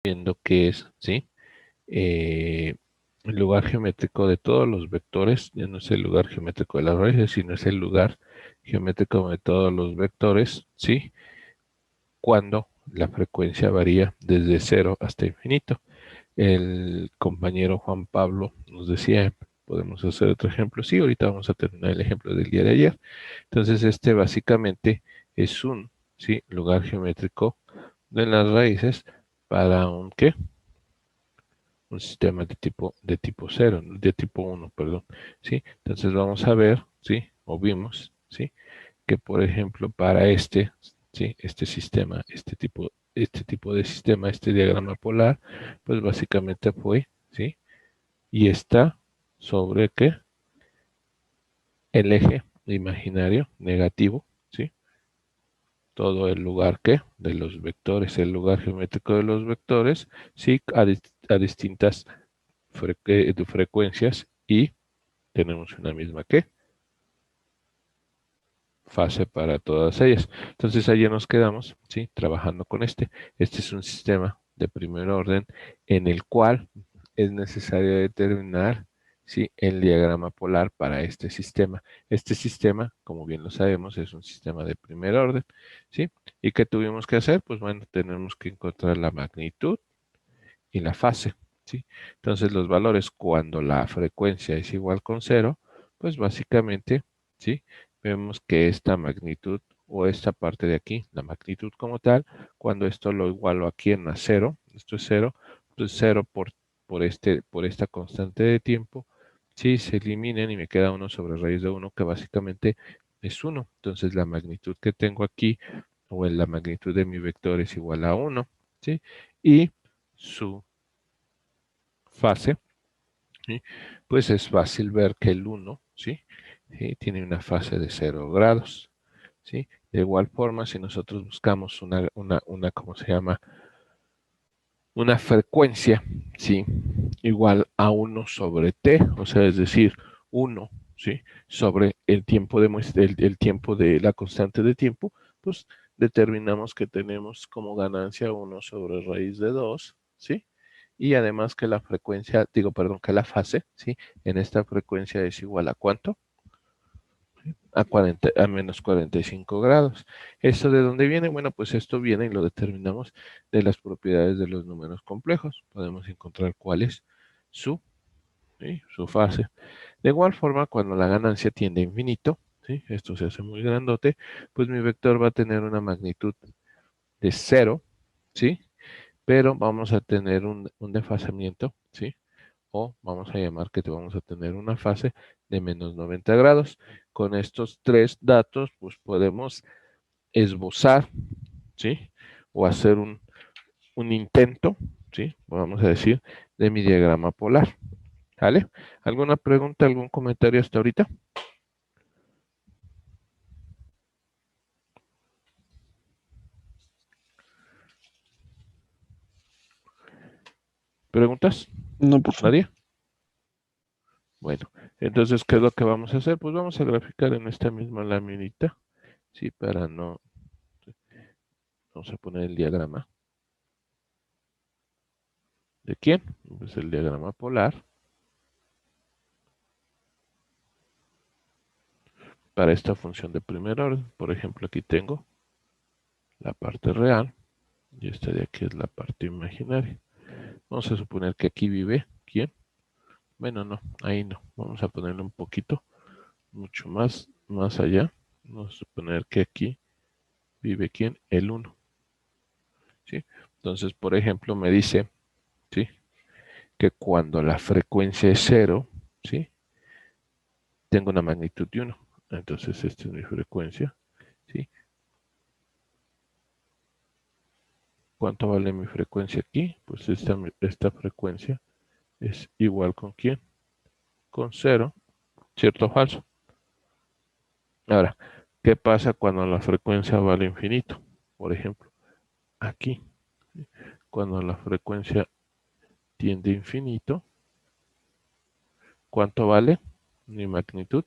viendo que es, ¿sí? El lugar geométrico de todos los vectores, ya no es el lugar geométrico de las raíces, sino es el lugar geométrico de todos los vectores, ¿sí? Cuando la frecuencia varía desde 0 hasta infinito. El compañero Juan Pablo nos decía, podemos hacer otro ejemplo. Sí, ahorita vamos a terminar el ejemplo del día de ayer. Entonces, este básicamente es un, ¿sí? Lugar geométrico de las raíces para un ¿qué? Un sistema de tipo 0, de tipo 1, perdón, ¿sí? Entonces vamos a ver, ¿sí? O vimos, ¿sí? Que por ejemplo para este, ¿sí? Este sistema, este tipo de sistema, este diagrama polar, pues básicamente fue, ¿sí? Y está sobre ¿qué? El eje imaginario negativo, ¿sí? Todo el lugar ¿qué? De los vectores, el lugar geométrico de los vectores, ¿sí? A distintas frecuencias y tenemos una misma ¿qué? Fase para todas ellas. Entonces allí nos quedamos, ¿sí? Trabajando con este. Este es un sistema de primer orden en el cual es necesario determinar, ¿sí? El diagrama polar para este sistema. Este sistema, como bien lo sabemos, es un sistema de primer orden, ¿sí? ¿Y qué tuvimos que hacer? Pues bueno, tenemos que encontrar la magnitud y la fase, ¿sí? Entonces los valores cuando la frecuencia es igual con 0, pues básicamente, ¿sí? Vemos que esta magnitud o esta parte de aquí, la magnitud como tal, cuando esto lo igualo aquí en a 0, esto es 0, pues 0 por esta constante de tiempo, sí, se eliminan y me queda 1 sobre raíz de 1, que básicamente es 1. Entonces la magnitud que tengo aquí, o la magnitud de mi vector es igual a 1, ¿sí? Y su fase, ¿sí? Pues es fácil ver que el 1, ¿sí? ¿sí? Tiene una fase de 0 grados, ¿sí? De igual forma, si nosotros buscamos ¿cómo se llama? Una frecuencia, ¿sí? Igual a 1 sobre t, o sea, es decir, 1, ¿sí? Sobre el tiempo el tiempo de la constante de tiempo, pues determinamos que tenemos como ganancia 1 sobre raíz de 2, ¿sí? Y además que la frecuencia, digo, perdón, que la fase, ¿sí? En esta frecuencia es igual a ¿cuánto? A menos 45 grados. ¿Esto de dónde viene? Bueno, pues esto viene y lo determinamos de las propiedades de los números complejos. Podemos encontrar cuál es su, ¿sí? Su fase. De igual forma, cuando la ganancia tiende a infinito, ¿sí? Esto se hace muy grandote, pues mi vector va a tener una magnitud de 0, ¿sí? Pero vamos a tener un desfasamiento, ¿sí? O vamos a llamar que vamos a tener una fase de menos 90 grados. Con estos tres datos, pues podemos esbozar, ¿sí? O hacer un intento, ¿sí? Vamos a decir, de mi diagrama polar. ¿Vale? ¿Alguna pregunta, algún comentario hasta ahorita? ¿Preguntas? No, por favor. ¿Nadie? Bueno, entonces, ¿qué es lo que vamos a hacer? Pues vamos a graficar en esta misma laminita, ¿sí? Para no, vamos a poner el diagrama. ¿De quién? Pues el diagrama polar para esta función de primer orden. Por ejemplo, aquí tengo la parte real y esta de aquí es la parte imaginaria. Vamos a suponer que aquí vive ¿quién? Bueno, no, ahí no. Vamos a ponerle un poquito, mucho más allá. Vamos a suponer que aquí vive ¿quién? El 1. ¿Sí? Entonces, por ejemplo, me dice, ¿sí? Que cuando la frecuencia es 0, ¿sí? Tengo una magnitud de 1. Entonces, esta es mi frecuencia, ¿sí? ¿Cuánto vale mi frecuencia aquí? Pues esta frecuencia es igual con ¿quién? Con 0, ¿cierto o falso? Ahora, ¿qué pasa cuando la frecuencia vale infinito? Por ejemplo, aquí, cuando la frecuencia tiende a infinito, ¿cuánto vale mi magnitud?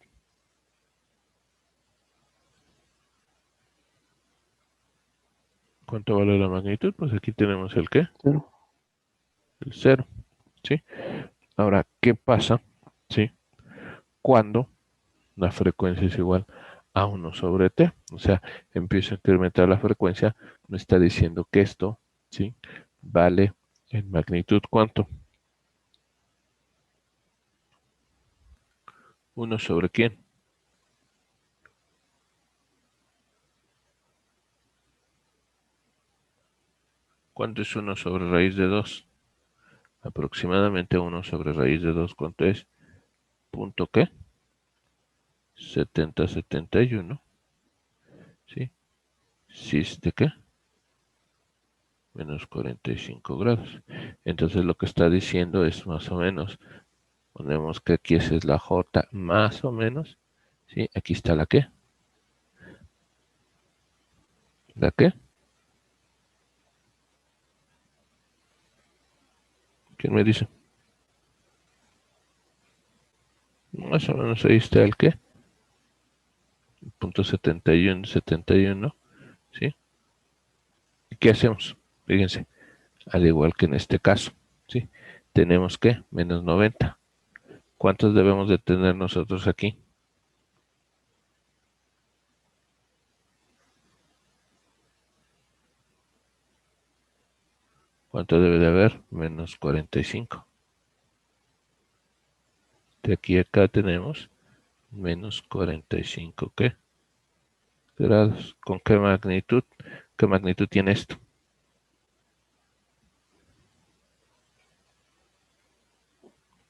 ¿Cuánto vale la magnitud? Pues aquí tenemos el ¿qué? Cero. el 0, ¿sí? Ahora, ¿qué pasa, sí? Cuando la frecuencia es igual a 1 sobre t, o sea, empiezo a incrementar la frecuencia, me está diciendo que esto, ¿sí? Vale en magnitud, ¿cuánto? 1 sobre quién. ¿Cuánto es 1 sobre raíz de 2? Aproximadamente 1 sobre raíz de 2, ¿cuánto es? ¿Punto qué? 70, 71, ¿sí? ¿Cis de qué? Menos 45 grados. Entonces lo que está diciendo es más o menos, ponemos que aquí esa es la J más o menos, ¿sí? Aquí está la qué. ¿La qué? ¿Quién me dice? Más o menos ahí está el qué. Punto 71, 71, ¿sí? ¿Y qué hacemos? Fíjense, al igual que en este caso, ¿sí? Tenemos que menos 90. ¿Cuántos debemos de tener nosotros aquí? ¿Cuánto debe de haber? Menos 45. De aquí a acá tenemos menos 45, ¿qué? Grados. ¿Con qué magnitud? ¿Qué magnitud tiene esto?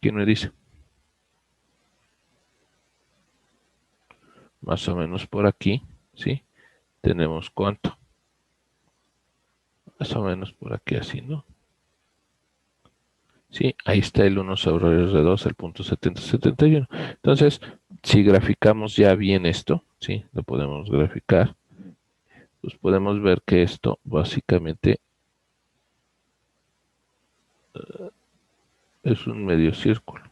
¿Quién me dice? Más o menos por aquí, ¿sí? Tenemos ¿cuánto? Más o menos por aquí así, ¿no? Sí, ahí está el 1 sobre R2, el punto 70, 71. Entonces, si graficamos ya bien esto, ¿sí? Lo podemos graficar, pues podemos ver que esto básicamente es un medio círculo.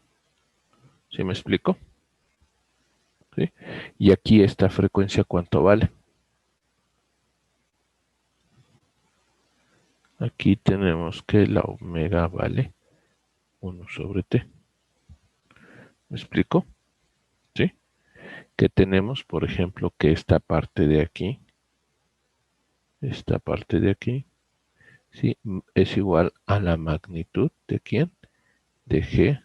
¿Sí me explico? ¿Sí? Y aquí esta frecuencia, ¿cuánto vale? Aquí tenemos que la omega vale 1 sobre t. ¿Me explico? ¿Sí? Que tenemos, por ejemplo, que esta parte de aquí, ¿sí? Es igual a la magnitud de ¿quién? De g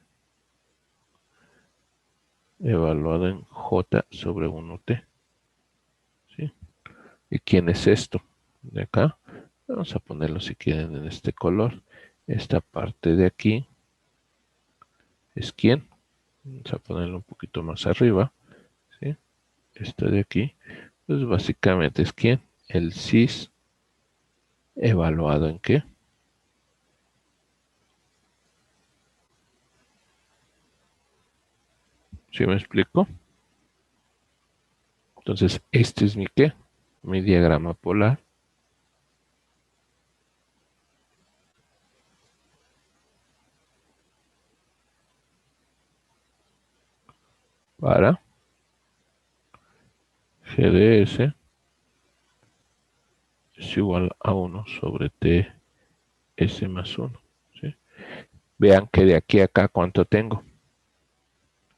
evaluado en j sobre 1t. ¿Sí? ¿Y quién es esto? De acá. Vamos a ponerlo si quieren en este color. Esta parte de aquí es quién. Vamos a ponerlo un poquito más arriba. ¿Sí? Esto de aquí, pues básicamente es quién. El cis evaluado en qué. ¿Sí me explico? Entonces, este es mi qué. Mi diagrama polar para GDS es igual a 1 sobre TS más 1. ¿Sí? Vean que de aquí a acá, ¿cuánto tengo?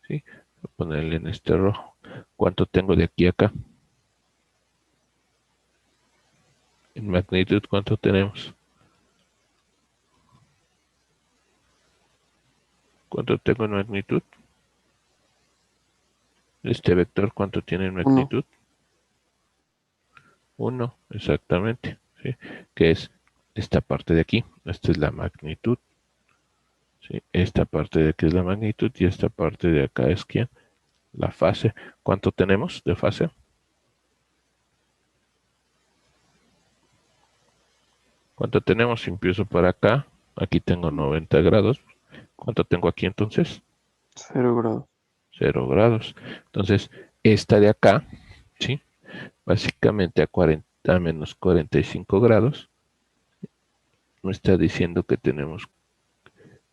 ¿Sí? Voy a ponerle en este rojo. ¿Cuánto tengo de aquí a acá? En magnitud, ¿cuánto tenemos? ¿Cuánto tengo en magnitud? Este vector, ¿cuánto tiene en Uno. magnitud? 1, exactamente. ¿Sí? Que es esta parte de aquí. Esta es la magnitud. ¿Sí? Esta parte de aquí es la magnitud y esta parte de acá es ¿quién? La fase. ¿Cuánto tenemos de fase? ¿Cuánto tenemos? Si empiezo para acá, aquí tengo 90 grados. ¿Cuánto tengo aquí entonces? 0 grados. 0 grados. Entonces, esta de acá, ¿sí? Básicamente a 40 menos 45 grados, me está diciendo que tenemos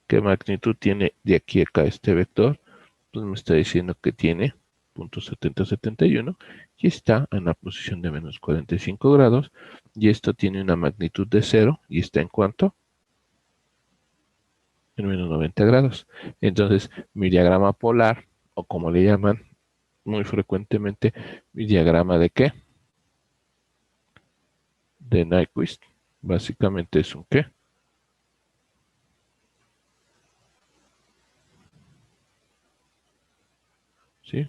qué magnitud tiene de aquí a acá este vector. Pues me está diciendo que tiene 0.7071 y está en la posición de menos 45 grados. Y esto tiene una magnitud de 0 y está en ¿cuánto? en menos 90 grados. Entonces, mi diagrama polar, o como le llaman muy frecuentemente, mi diagrama de ¿qué? De Nyquist. Básicamente es un ¿qué? ¿Sí?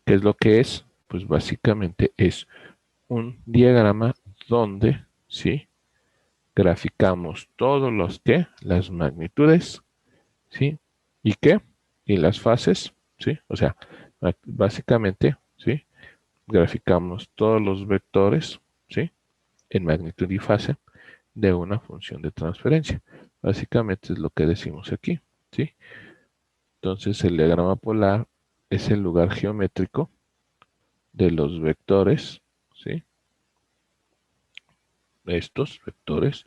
¿Qué es lo que es? Pues básicamente es un diagrama donde, ¿sí? Graficamos todos los ¿qué? Las magnitudes, ¿sí? ¿Y qué? Y las fases, ¿sí? O sea, básicamente, ¿sí? Graficamos todos los vectores, ¿sí? En magnitud y fase de una función de transferencia. Básicamente es lo que decimos aquí, ¿sí? Entonces el diagrama polar es el lugar geométrico de los vectores, ¿sí? Estos vectores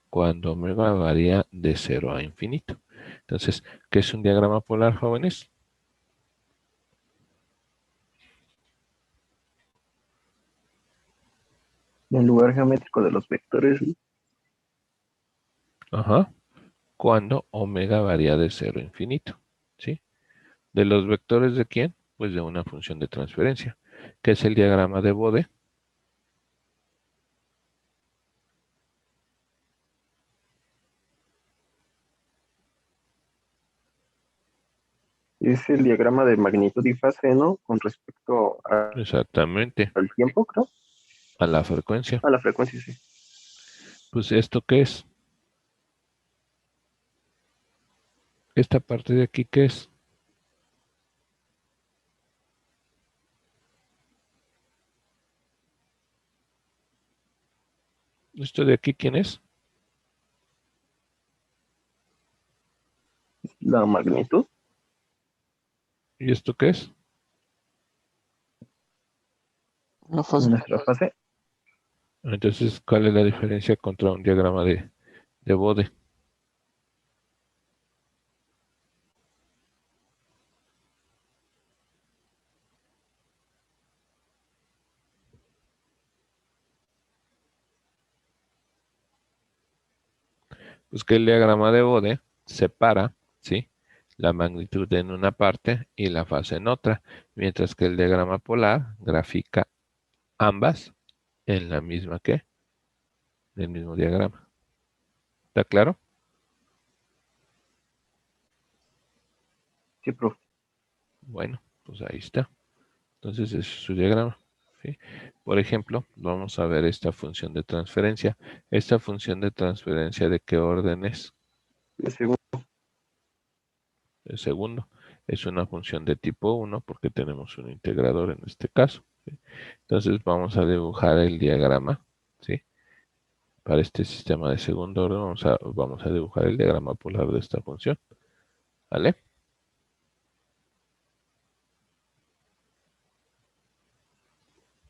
cuando omega varía de 0 a infinito. Entonces, ¿qué es un diagrama polar, jóvenes? El lugar geométrico de los vectores, ¿no? Ajá. Cuando omega varía de 0 a infinito, ¿sí? ¿De los vectores de quién? Pues de una función de transferencia, que es el diagrama de Bode. Es el diagrama de magnitud y fase, ¿no? Con respecto Exactamente, al tiempo, creo. a la frecuencia. A la frecuencia, sí. Pues ¿esto qué es? Esta parte de aquí, ¿qué es? ¿Esto de aquí quién es? La magnitud, ¿Y esto qué es? La fase. nuestra fase. Entonces, ¿cuál es la diferencia contra un diagrama de Bode? Pues que el diagrama de Bode separa, ¿sí? La magnitud en una parte y la fase en otra, mientras que el diagrama polar grafica ambas en la misma ¿qué? En el mismo diagrama. ¿Está claro? Sí, profe. Bueno, pues ahí está. Entonces ese es su diagrama, ¿sí? Por ejemplo, vamos a ver esta función de transferencia. Esta función de transferencia, ¿de qué orden es? El segundo. El segundo. Es una función de tipo 1 porque tenemos un integrador en este caso, ¿sí? Entonces vamos a dibujar el diagrama, ¿sí? Para este sistema de segundo orden vamos a dibujar el diagrama polar de esta función, ¿vale?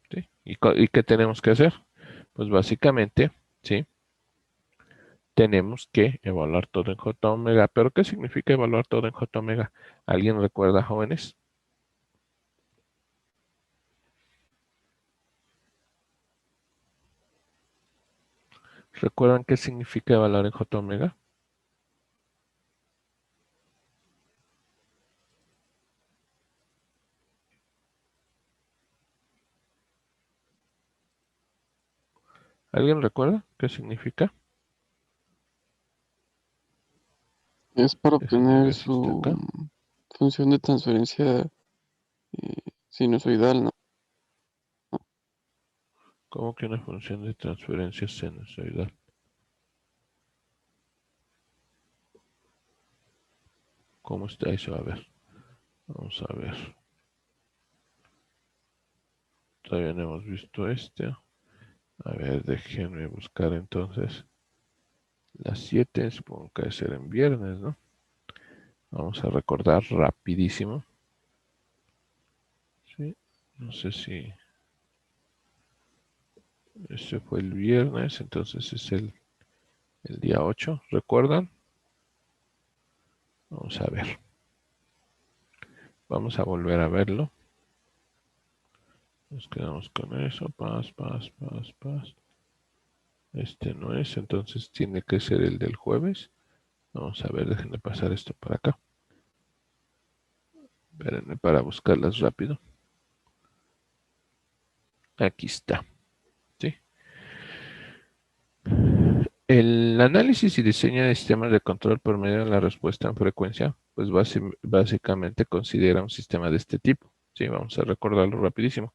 ¿Sí? ¿Y qué tenemos que hacer? Pues básicamente, ¿sí? Tenemos que evaluar todo en J omega. ¿Pero qué significa evaluar todo en J omega? ¿Alguien recuerda, jóvenes? ¿Recuerdan qué significa evaluar en J omega? ¿Alguien recuerda qué significa? Es para Ese no obtener existe su acá. función de transferencia sinusoidal, ¿no? ¿Cómo que una función de transferencia sinusoidal? ¿Cómo está eso? A ver, vamos a ver. Todavía no hemos visto este. A ver, déjenme buscar entonces. Las 7, supongo que debe ser en viernes, ¿no? Vamos a recordar rapidísimo. Sí, no sé si este fue el viernes, entonces es el día 8, ¿recuerdan? Vamos a ver. Vamos a volver a verlo. Nos quedamos con eso. Paz, paz, paz, paz. Este no es, entonces tiene que ser el del jueves. Vamos a ver, déjenme pasar esto para acá. Espérenme para buscarlas rápido. Aquí está. ¿Sí? El análisis y diseño de sistemas de control por medio de la respuesta en frecuencia, pues básicamente considera un sistema de este tipo. Sí, vamos a recordarlo rapidísimo.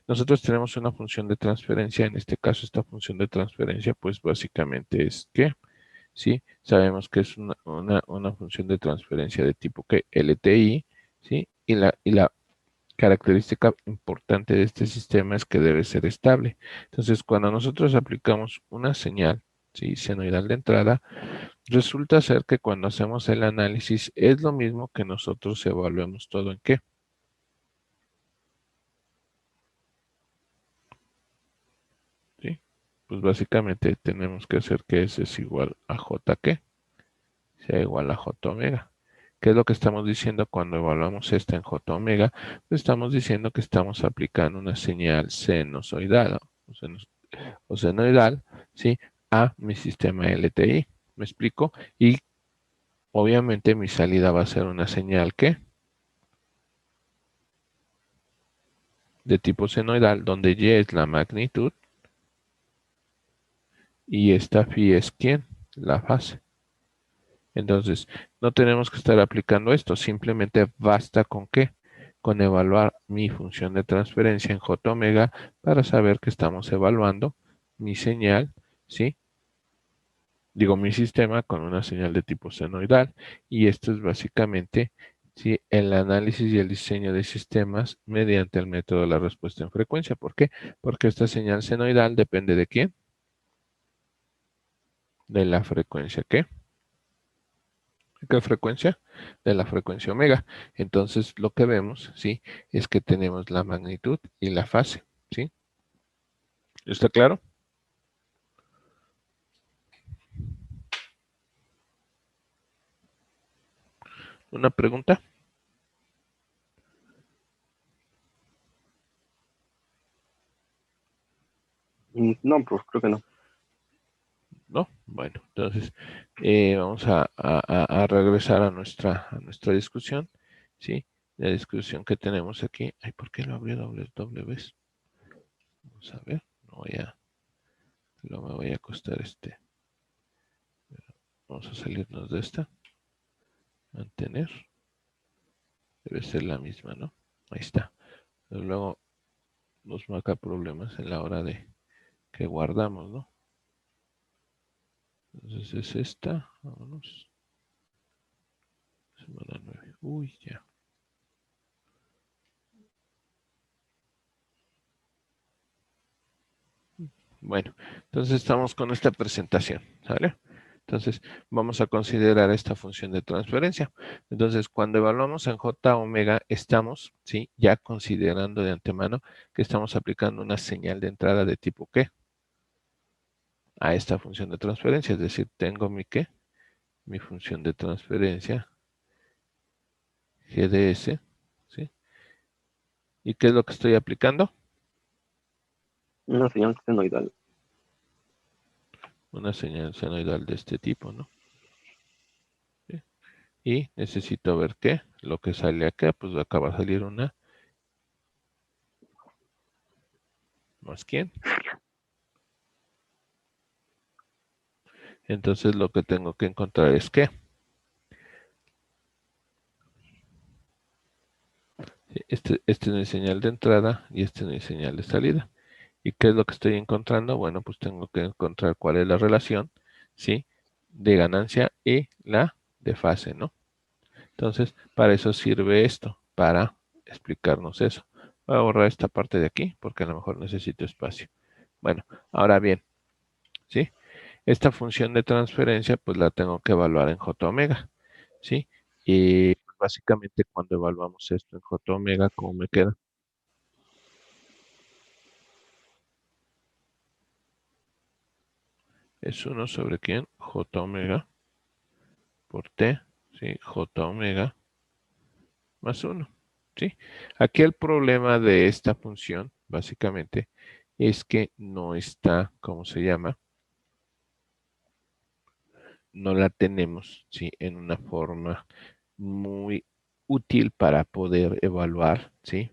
Nosotros tenemos una función de transferencia, en este caso esta función de transferencia, pues básicamente es que, sí, sabemos que es una función de transferencia de tipo que LTI, sí, y la característica importante de este sistema es que debe ser estable. Entonces, cuando nosotros aplicamos una señal, ¿sí?, senoidal de entrada, resulta ser que cuando hacemos el análisis es lo mismo que nosotros evaluemos todo en qué. ¿Sí? Pues básicamente tenemos que hacer que S es igual a J que sea igual a J omega. ¿Qué es lo que estamos diciendo cuando evaluamos esta en J omega? Pues estamos diciendo que estamos aplicando una señal sinusoidal o senoidal, ¿sí?, a mi sistema LTI. ¿Me explico? Y obviamente mi salida va a ser una señal que de tipo senoidal, donde Y es la magnitud y esta phi es ¿quién? La fase. Entonces, no tenemos que estar aplicando esto, simplemente basta con ¿qué? Con evaluar mi función de transferencia en J omega para saber que estamos evaluando mi señal, ¿sí? Digo, mi sistema con una señal de tipo senoidal. Y esto es básicamente, ¿sí?, el análisis y el diseño de sistemas mediante el método de la respuesta en frecuencia. ¿Por qué? Porque esta señal senoidal depende ¿de quién? De la frecuencia ¿qué? ¿Qué frecuencia? De la frecuencia omega. Entonces, lo que vemos, ¿sí?, es que tenemos la magnitud y la fase, ¿sí? ¿Está claro? ¿Una pregunta? No, pues creo que no. ¿No? Bueno, entonces vamos a regresar a nuestra discusión, ¿sí? La discusión que tenemos aquí. Ay, ¿por qué lo abrió doble vez? Vamos a ver. No me voy a acostar Vamos a salirnos de esta. Mantener. Debe ser la misma, ¿no? Ahí está. Pero luego nos marca problemas en la hora de que guardamos, ¿no? Entonces es esta. Vámonos. Semana 9. Uy, ya. Bueno, entonces estamos con esta presentación, ¿sale? Entonces vamos a considerar esta función de transferencia. Entonces cuando evaluamos en J omega estamos, ¿sí?, ya considerando de antemano que estamos aplicando una señal de entrada de tipo ¿qué? A esta función de transferencia. Es decir, tengo mi ¿qué? Mi función de transferencia GDS, ¿sí? ¿Y qué es lo que estoy aplicando? Una señal senoidal. Una señal senoidal de este tipo, ¿no? ¿Sí? Y necesito ver qué, lo que sale acá, pues acá va a salir una más quién. Entonces lo que tengo que encontrar es qué. Este es mi señal de entrada y este es mi señal de salida. ¿Y qué es lo que estoy encontrando? Bueno, pues tengo que encontrar cuál es la relación, ¿sí?, de ganancia y la de fase, ¿no? Entonces, para eso sirve esto, para explicarnos eso. Voy a borrar esta parte de aquí porque a lo mejor necesito espacio. Bueno, ahora bien, ¿sí? Esta función de transferencia, pues la tengo que evaluar en J omega, ¿sí? Y básicamente cuando evaluamos esto en J omega, ¿cómo me queda? Es 1 sobre quién? J omega por T, ¿sí? J omega más 1, ¿sí? Aquí el problema de esta función, básicamente, es que no está, ¿cómo se llama? no la tenemos, ¿sí? En una forma muy útil para poder evaluar, ¿sí?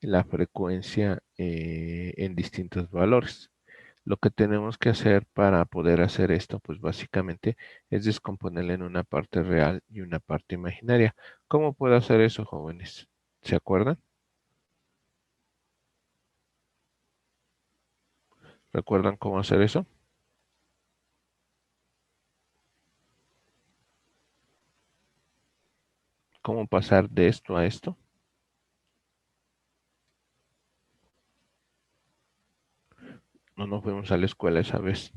La frecuencia en distintos valores. Lo que tenemos que hacer para poder hacer esto, pues básicamente es descomponerla en una parte real y una parte imaginaria. ¿Cómo puedo hacer eso, jóvenes? ¿Se acuerdan? ¿Recuerdan cómo hacer eso? ¿Cómo pasar de esto a esto? No nos fuimos a la escuela esa vez.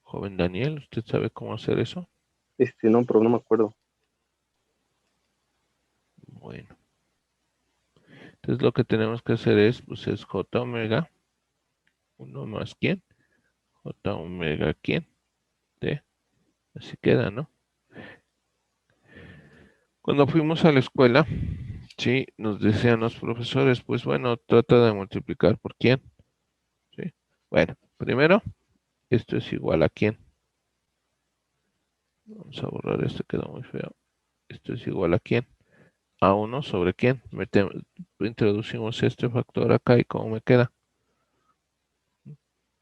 Joven Daniel, ¿usted sabe cómo hacer eso? No, pero no me acuerdo. Bueno, entonces lo que tenemos que hacer es, pues es J omega, 1 más quién, J omega quién, T, así queda, ¿no? Cuando fuimos a la escuela, sí, nos decían los profesores, pues bueno, trata de multiplicar por quién, ¿sí? Bueno, primero, esto es igual a quién. Vamos a borrar esto, quedó muy feo. Esto es igual a quién. A 1 sobre quién. Introducimos este factor acá y ¿cómo me queda?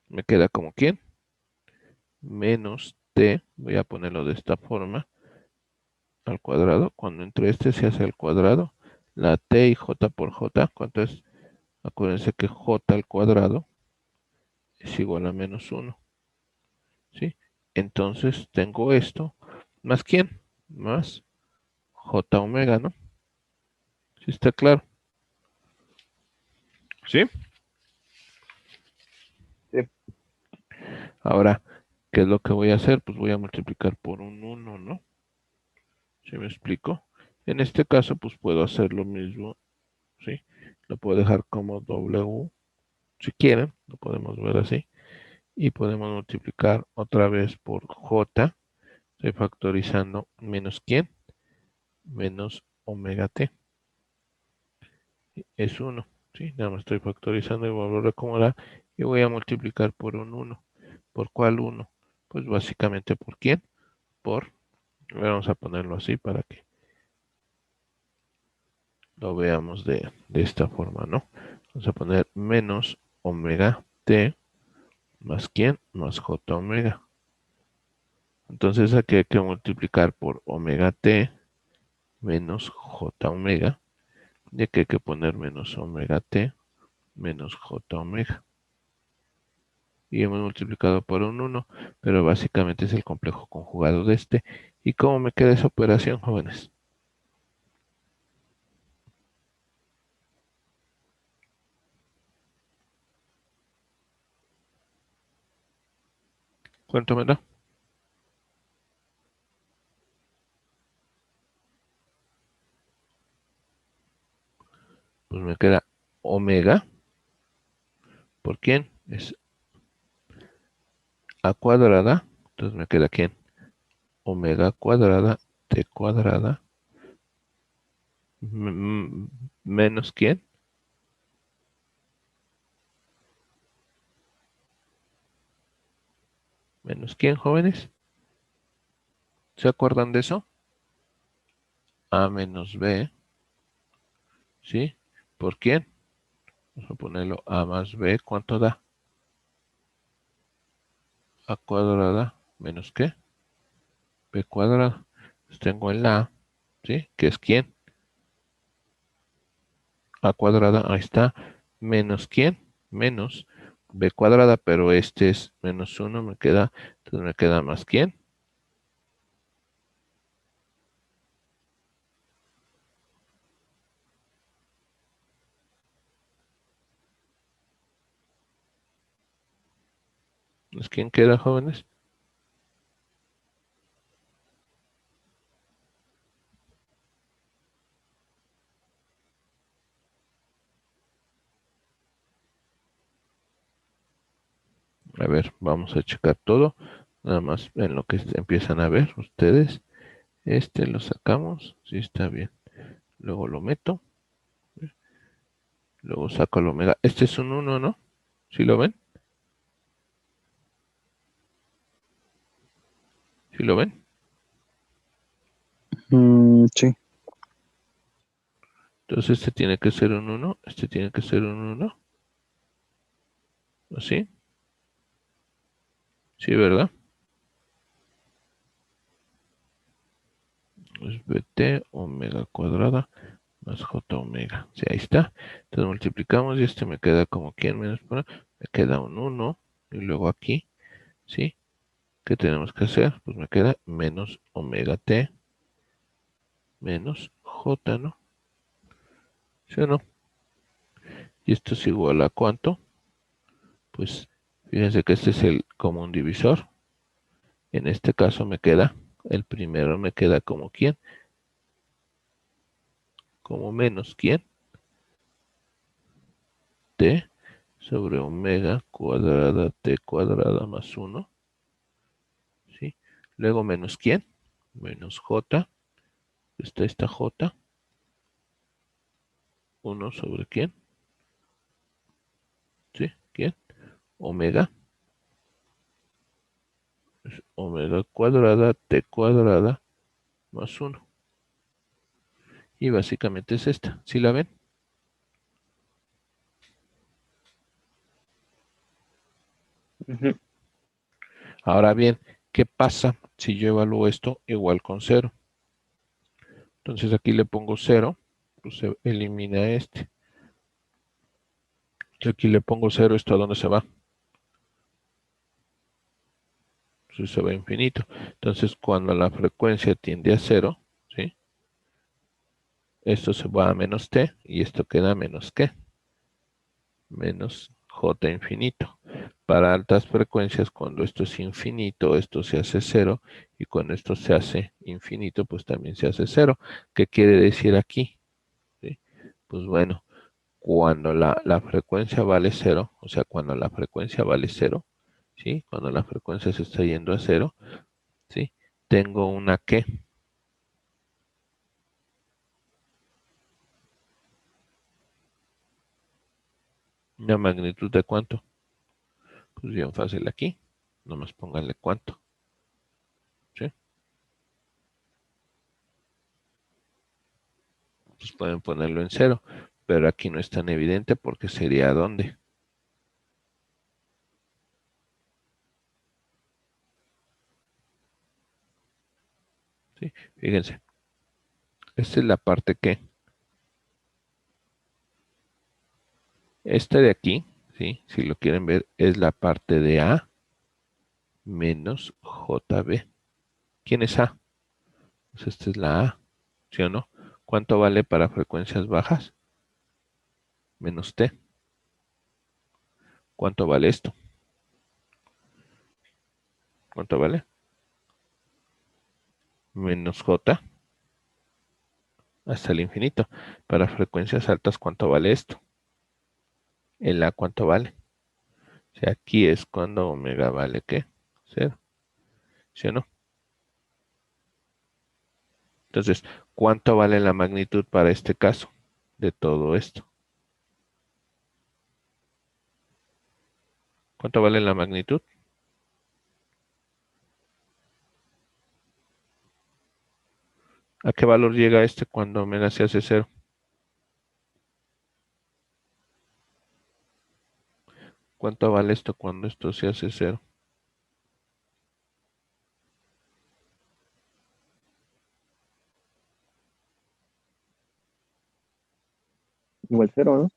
Me queda como quién. Menos t, voy a ponerlo de esta forma, al cuadrado. Cuando entre este se hace al cuadrado. La t y j por j, ¿cuánto es? Acuérdense que j al cuadrado es igual a menos 1, ¿sí? Entonces tengo esto, ¿más quién? Más j omega, ¿no? ¿Sí está claro? ¿Sí? Sí, Ahora, ¿qué es lo que voy a hacer? Pues voy a multiplicar por un 1, ¿no? ¿Sí me explico? En este caso, pues puedo hacer lo mismo, ¿sí? Lo puedo dejar como W, si quieren, lo podemos ver así. Y podemos multiplicar otra vez por J. Estoy factorizando menos quién, menos omega t. Es 1, ¿sí? Nada más estoy factorizando y vuelvo a acomodar y voy a multiplicar por un 1. ¿Por cuál 1? Pues básicamente por quién, por, vamos a ponerlo así para que lo veamos de esta forma, ¿no? Vamos a poner menos omega t más quién, más j omega. Entonces aquí hay que multiplicar por omega t menos j omega. Y aquí hay que poner menos omega t menos j omega. Y hemos multiplicado por un 1, pero básicamente es el complejo conjugado de este. ¿Y cómo me queda esa operación, jóvenes? Cuéntamela. Pues me queda omega. ¿Por quién? Es a cuadrada. Entonces me queda quién? Omega cuadrada t cuadrada menos quién? ¿Menos quién, jóvenes? ¿Se acuerdan de eso? A menos b, ¿sí? ¿Por quién? Vamos a ponerlo a más b. ¿Cuánto da? A cuadrada menos qué? B cuadrada. Pues tengo el a, ¿sí? ¿Que es quién? A cuadrada, ahí está. Menos quién? Menos b cuadrada, pero este es menos 1, me queda, entonces me queda más quién. ¿Es quién queda, jóvenes? A ver, vamos a checar todo. Nada más en lo que empiezan a ver ustedes. Este lo sacamos, sí está bien. Luego lo meto, luego saco el omega. Este es un 1, ¿no? ¿Sí lo ven? ¿Sí lo ven? Sí. Entonces este tiene que ser un 1, este tiene que ser un 1. ¿Así? Sí, ¿verdad? Es bt omega cuadrada más j omega. Sí, ahí está. Entonces multiplicamos y este me queda como ¿quién menos por A? Me queda un 1. Y luego aquí, ¿sí? ¿Qué tenemos que hacer? Pues me queda menos omega t menos j, ¿no? ¿Sí o no? Y esto es igual a ¿cuánto? Pues fíjense que este es el común divisor. En este caso me queda, el primero me queda como ¿quién? Como menos ¿quién? T sobre omega cuadrada t cuadrada más 1. ¿Sí? Luego menos ¿quién? Menos j. Está esta j. 1 sobre ¿quién? ¿Sí? ¿Quién? Omega. Es omega cuadrada t cuadrada más 1. Y básicamente es esta. ¿Sí la ven? Ujú. Ahora bien, ¿qué pasa si yo evalúo esto igual con 0? Entonces aquí le pongo 0, pues se elimina este. Y aquí le pongo 0, ¿esto a dónde se va? Pues se va a infinito. Entonces cuando la frecuencia tiende a 0, ¿sí? Esto se va a menos t y esto queda menos qué? Menos j infinito. Para altas frecuencias, cuando esto es infinito, esto se hace 0, y cuando esto se hace infinito, pues también se hace 0. ¿Qué quiere decir aquí? ¿Sí? Pues bueno, cuando la frecuencia vale 0, o sea, cuando la frecuencia vale 0, ¿sí? Cuando la frecuencia se está yendo a 0, ¿sí? Tengo una ¿qué? ¿Una magnitud de cuánto? Pues bien fácil aquí. Nomás pónganle cuánto, ¿sí? Pues pueden ponerlo en 0, pero aquí no es tan evidente porque sería ¿dónde? ¿Sí? Fíjense, esta es la parte ¿qué? Esta de aquí, ¿sí? Si lo quieren ver, es la parte de A menos JB. ¿Quién es A? Pues esta es la A, ¿sí o no? ¿Cuánto vale para frecuencias bajas? Menos T. ¿Cuánto vale esto? ¿Cuánto vale? Menos J hasta el infinito. Para frecuencias altas, ¿cuánto vale esto? El A, ¿cuánto vale? O sea, aquí es cuando omega vale ¿qué? 0, ¿sí o no? Entonces, ¿cuánto vale la magnitud para este caso de todo esto? ¿Cuánto vale la magnitud? ¿A qué valor llega este cuando omega se hace 0? ¿Cuánto vale esto cuando esto se hace 0? Igual 0, ¿no?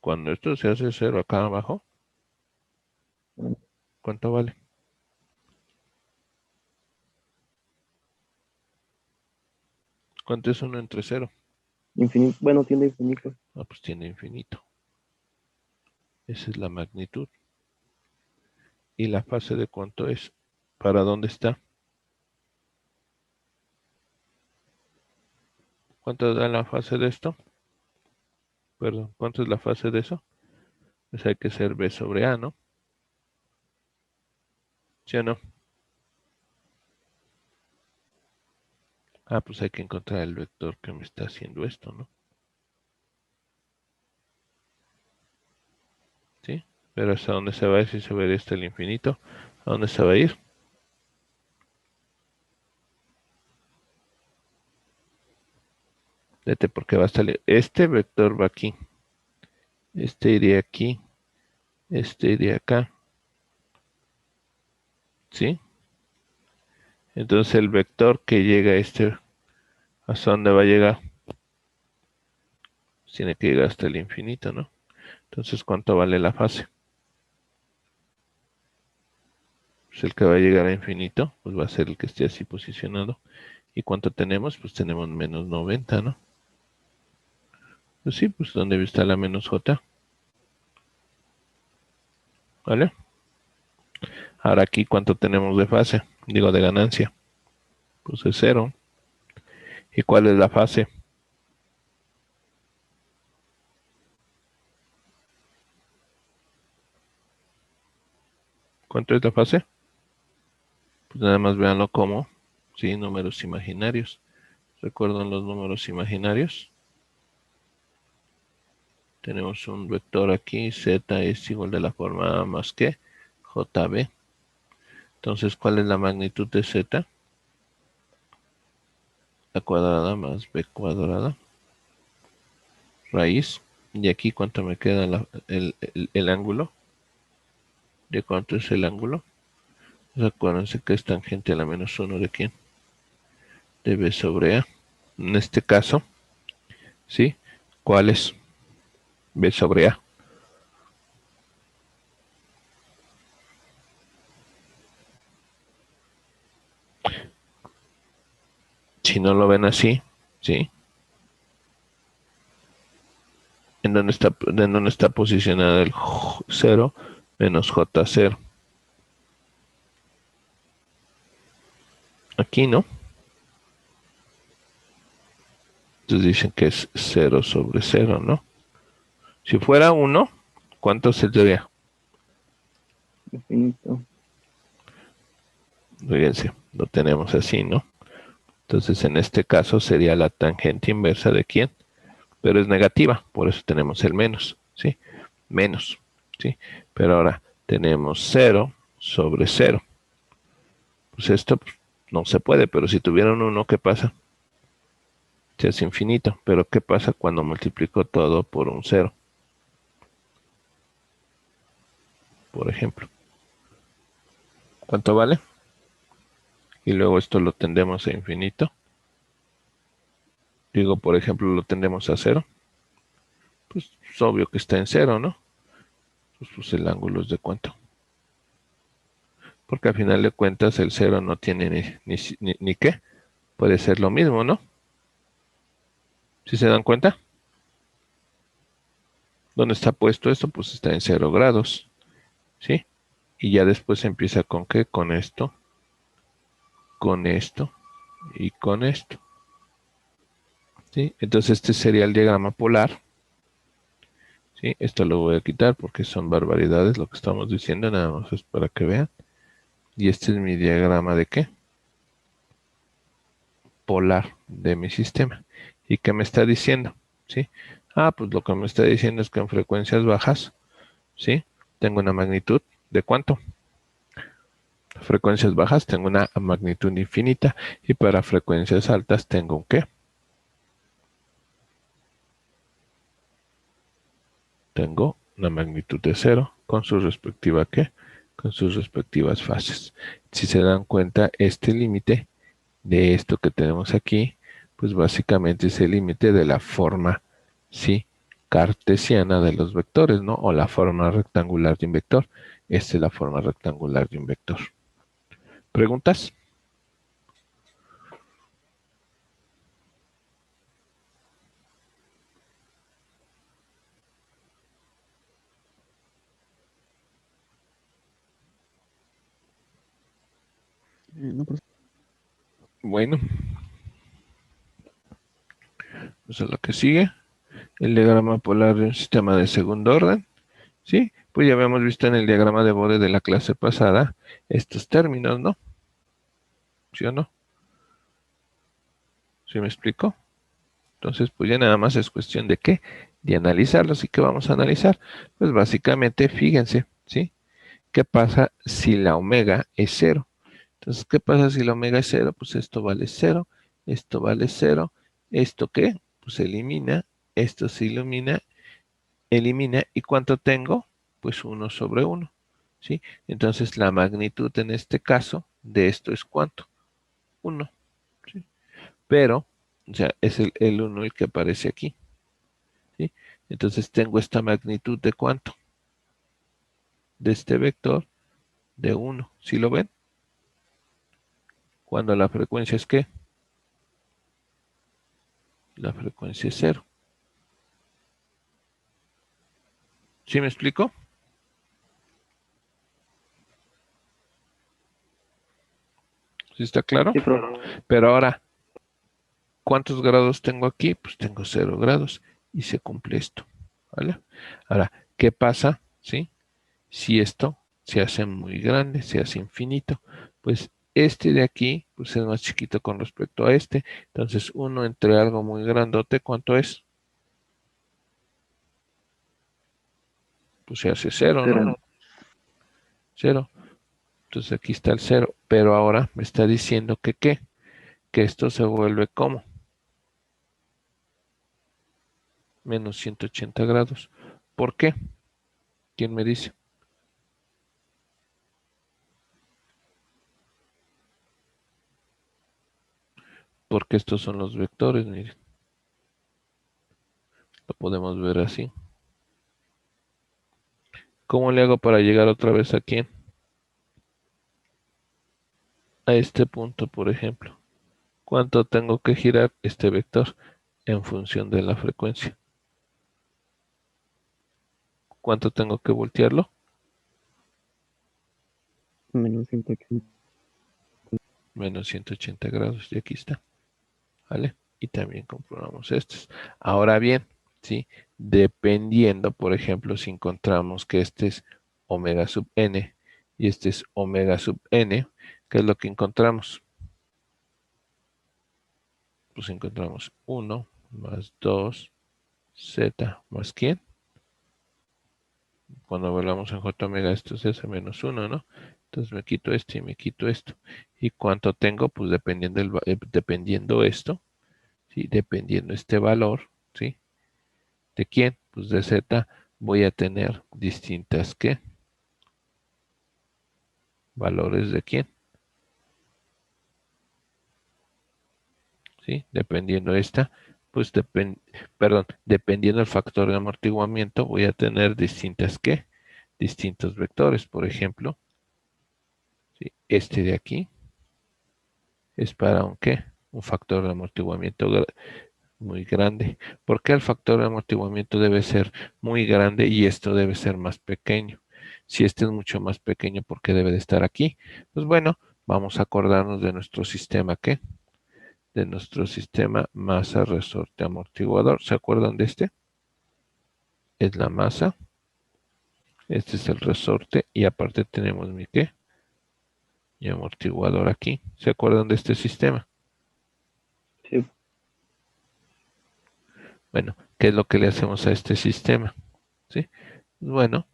Cuando esto se hace 0 acá abajo, ¿cuánto vale? ¿Cuánto es 1 entre 0? Infinito, bueno, tiende a infinito. Ah, pues tiene infinito. Esa es la magnitud. ¿Y la fase de cuánto es? ¿Para dónde está? ¿Cuánto da la fase de esto? Perdón, ¿cuánto es la fase de eso? Pues hay que ser B sobre A, ¿no? ¿Sí o no? Ah, pues hay que encontrar el vector que me está haciendo esto, ¿no? ¿Sí? Pero ¿hasta dónde se va a ir si se va a ir hasta el infinito? ¿A dónde se va a ir? Fíjate porque va a salir. Este vector va aquí. Este iría aquí. Este iría acá. ¿Sí? Entonces el vector que llega a este, ¿hasta dónde va a llegar? Tiene que llegar hasta el infinito, ¿no? Entonces, ¿cuánto vale la fase? Pues el que va a llegar a infinito, pues va a ser el que esté así posicionado. ¿Y cuánto tenemos? Pues tenemos menos 90, ¿no? Pues sí, pues ¿dónde está la menos j? ¿Vale? Ahora aquí, ¿cuánto tenemos de fase? Digo, de ganancia. Pues es 0. ¿Y cuál es la fase? ¿Cuánto es la fase? Pues nada más véanlo como, ¿sí? Números imaginarios. ¿Recuerdan los números imaginarios? Tenemos un vector aquí, z es igual de la forma a más que jb. Entonces, ¿cuál es la magnitud de z? A cuadrada más b cuadrada, raíz. Y aquí, ¿cuánto me queda el ángulo? ¿De cuánto es el ángulo? Pues acuérdense que es tangente a la menos 1 de quién? De b sobre a. En este caso, ¿sí? ¿Cuál es? B sobre a. Si no lo ven así, ¿sí? ¿En dónde está posicionado el 0 menos j0? Aquí, ¿no? Entonces dicen que es 0 sobre 0, ¿no? Si fuera 1, ¿cuánto sería? Infinito. Fíjense, lo tenemos así, ¿no? Entonces en este caso sería la tangente inversa de quién, pero es negativa, por eso tenemos el menos, ¿sí? Menos, ¿sí? Pero ahora tenemos 0 sobre 0. Pues esto pues, no se puede, pero si tuviera un 1, ¿qué pasa? Se hace infinito, pero ¿qué pasa cuando multiplico todo por un 0? Por ejemplo. ¿Cuánto vale? Y luego esto lo tendemos a infinito. Digo, por ejemplo, lo tendemos a 0. Pues es obvio que está en 0, ¿no? Pues el ángulo es de cuánto. Porque al final de cuentas el 0 no tiene ni qué. Puede ser lo mismo, ¿no? ¿Sí se dan cuenta? ¿Dónde está puesto esto? Pues está en 0 grados. ¿Sí? Y ya después empieza con qué? Con esto y con esto. ¿Sí? Entonces este sería el diagrama polar. ¿Sí? Esto lo voy a quitar porque son barbaridades lo que estamos diciendo, nada más es para que vean. Y este es mi diagrama de qué? Polar de mi sistema. ¿Y qué me está diciendo? ¿Sí? Pues lo que me está diciendo es que en frecuencias bajas, ¿sí? Tengo una magnitud de ¿cuánto? Frecuencias bajas tengo una magnitud infinita y para frecuencias altas tengo un ¿qué? Tengo una magnitud de 0 con su respectiva ¿qué? Con sus respectivas fases. Si se dan cuenta, este límite de esto que tenemos aquí, pues básicamente es el límite de la forma, ¿sí? Cartesiana de los vectores, ¿no? O la forma rectangular de un vector. Esta es la forma rectangular de un vector. ¿Preguntas? No, profe. Bueno, pues a lo que sigue. El diagrama polar de un sistema de segundo orden. ¿Sí? Pues ya habíamos visto en el diagrama de Bode de la clase pasada estos términos, ¿no? ¿Sí o no? ¿Sí me explico? Entonces, pues ya nada más es cuestión de qué, de analizarlos. ¿Y qué vamos a analizar? Pues básicamente, fíjense, ¿sí? ¿Qué pasa si la omega es 0? Entonces, ¿qué pasa si la omega es 0? Pues esto vale 0, esto vale 0, ¿esto qué? pues elimina, esto se elimina, ¿y cuánto tengo? Pues 1 sobre 1, ¿sí? Entonces la magnitud en este caso de esto es ¿cuánto? 1, ¿sí? Pero, o sea, es el 1 el que aparece aquí, ¿sí? Entonces tengo esta magnitud de ¿cuánto? De este vector de 1, ¿sí lo ven? Cuando la frecuencia es ¿qué? La frecuencia es 0. ¿Sí me explico? ¿Sí está claro? Sí, pero Pero ahora, ¿cuántos grados tengo aquí? Pues tengo 0 grados y se cumple esto, ¿vale? Ahora, ¿qué pasa? ¿Sí? Si esto se hace muy grande, se hace infinito, pues este de aquí pues es más chiquito con respecto a este. Entonces, 1 entre algo muy grandote, ¿cuánto es? Pues se hace 0, ¿no? será 0. Entonces aquí está el 0, pero ahora me está diciendo que ¿qué? Que esto se vuelve ¿cómo? Menos 180 grados. ¿Por qué? ¿Quién me dice? Porque estos son los vectores, miren. Lo podemos ver así. ¿Cómo le hago para llegar otra vez aquí? A este punto, por ejemplo. ¿Cuánto tengo que girar este vector en función de la frecuencia? ¿Cuánto tengo que voltearlo? menos 180. Menos 180 grados. Y aquí está. ¿Vale? Y también comprobamos estos. Ahora bien, ¿sí? Dependiendo, por ejemplo, si encontramos que este es omega sub n y este es omega sub n, ¿qué es lo que encontramos? Pues encontramos 1 más 2 z más ¿quién? Cuando hablamos en j omega esto es s menos 1, ¿no? Entonces me quito esto y me quito esto. ¿Y cuánto tengo? Pues dependiendo esto, ¿sí? Dependiendo este valor, ¿sí? ¿De quién? Pues de z voy a tener distintas, ¿qué? Valores de quién, ¿sí? Dependiendo esta, pues dependiendo el factor de amortiguamiento voy a tener distintas, ¿qué? Distintos vectores, por ejemplo, ¿sí? Este de aquí es para un ¿qué? Un factor de amortiguamiento muy grande. ¿Por qué el factor de amortiguamiento debe ser muy grande y esto debe ser más pequeño? Si este es mucho más pequeño, ¿por qué debe de estar aquí? Pues bueno, vamos a acordarnos de nuestro sistema, ¿qué? De nuestro sistema masa, resorte, amortiguador. ¿Se acuerdan de este? Es la masa, este es el resorte y aparte tenemos mi ¿qué? Mi amortiguador aquí. ¿Se acuerdan de este sistema? Sí, Bueno, ¿qué es lo que le hacemos a este sistema? ¿Sí? Bueno,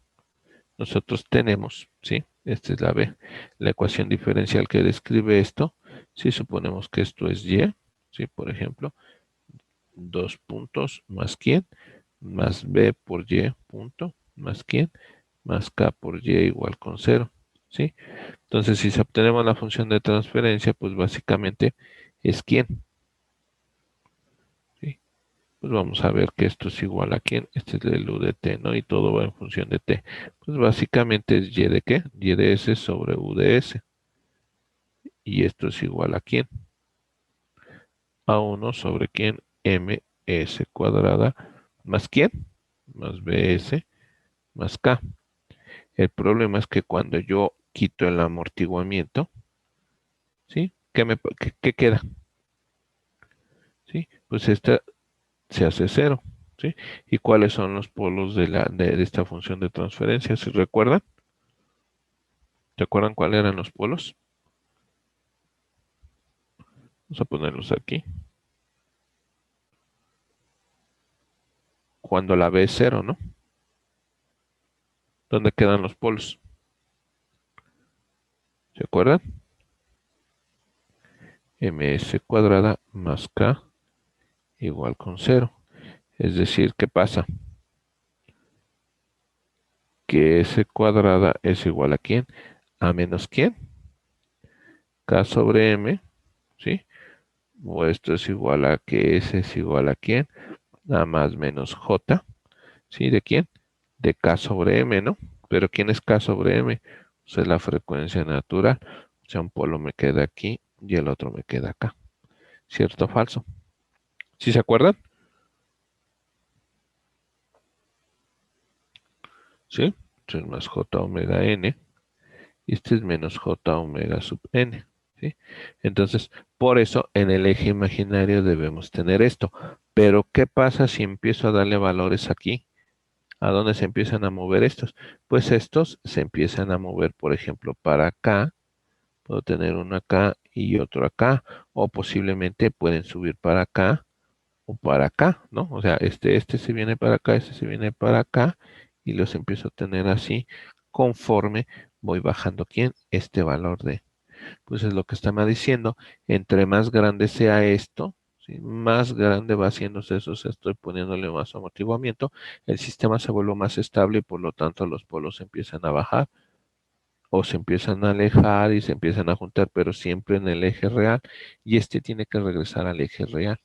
nosotros tenemos, ¿sí? Esta es la ecuación diferencial que describe esto. Si suponemos que esto es y, ¿sí? Por ejemplo, 2 puntos más quién, más b por y punto, más quién, más k por y igual con 0, ¿sí? Entonces, si obtenemos la función de transferencia, pues básicamente es quién, ¿sí? Pues vamos a ver que esto es igual a quién, este es el u de t, ¿no? Y todo va en función de t. Pues básicamente es y de qué, y de s sobre u de s. Y esto es igual a quién, a 1 sobre quién, ms cuadrada, más quién, más bs, más k. El problema es que cuando yo quito el amortiguamiento, ¿sí? ¿Qué queda? ¿Sí? Pues esta se hace 0, ¿sí? ¿Y cuáles son los polos de esta función de transferencia? ¿Se recuerdan? ¿Se acuerdan cuáles eran los polos? Vamos a ponerlos aquí. Cuando la b es 0, ¿no? ¿Dónde quedan los polos? ¿Se acuerdan? ms cuadrada más k igual con 0. Es decir, ¿qué pasa? Que S cuadrada es igual a ¿quién? A menos ¿quién? K sobre M, ¿sí? O esto es igual a que S es igual a ¿quién? A más menos J, ¿sí? ¿De quién? De K sobre M, ¿no? Pero ¿quién es K sobre M? Pues es la frecuencia natural. O sea, un polo me queda aquí y el otro me queda acá. ¿Cierto o falso? ¿Sí se acuerdan? ¿Sí? Esto es más J omega N. Y este es menos J omega sub N. ¿Sí? Entonces, por eso en el eje imaginario debemos tener esto. Pero, ¿qué pasa si empiezo a darle valores aquí? ¿A dónde se empiezan a mover estos? Pues estos se empiezan a mover, por ejemplo, para acá. Puedo tener uno acá y otro acá. O posiblemente pueden subir para acá o para acá, ¿no? O sea, este se viene para acá, este se viene para acá. Y los empiezo a tener así conforme voy bajando, ¿quién? Este valor de, pues es lo que está diciendo, entre más grande sea esto, ¿sí? Más grande va haciéndose eso, estoy poniéndole más amortiguamiento, el sistema se vuelve más estable y por lo tanto los polos empiezan a bajar o se empiezan a alejar y se empiezan a juntar, pero siempre en el eje real y este tiene que regresar al eje real.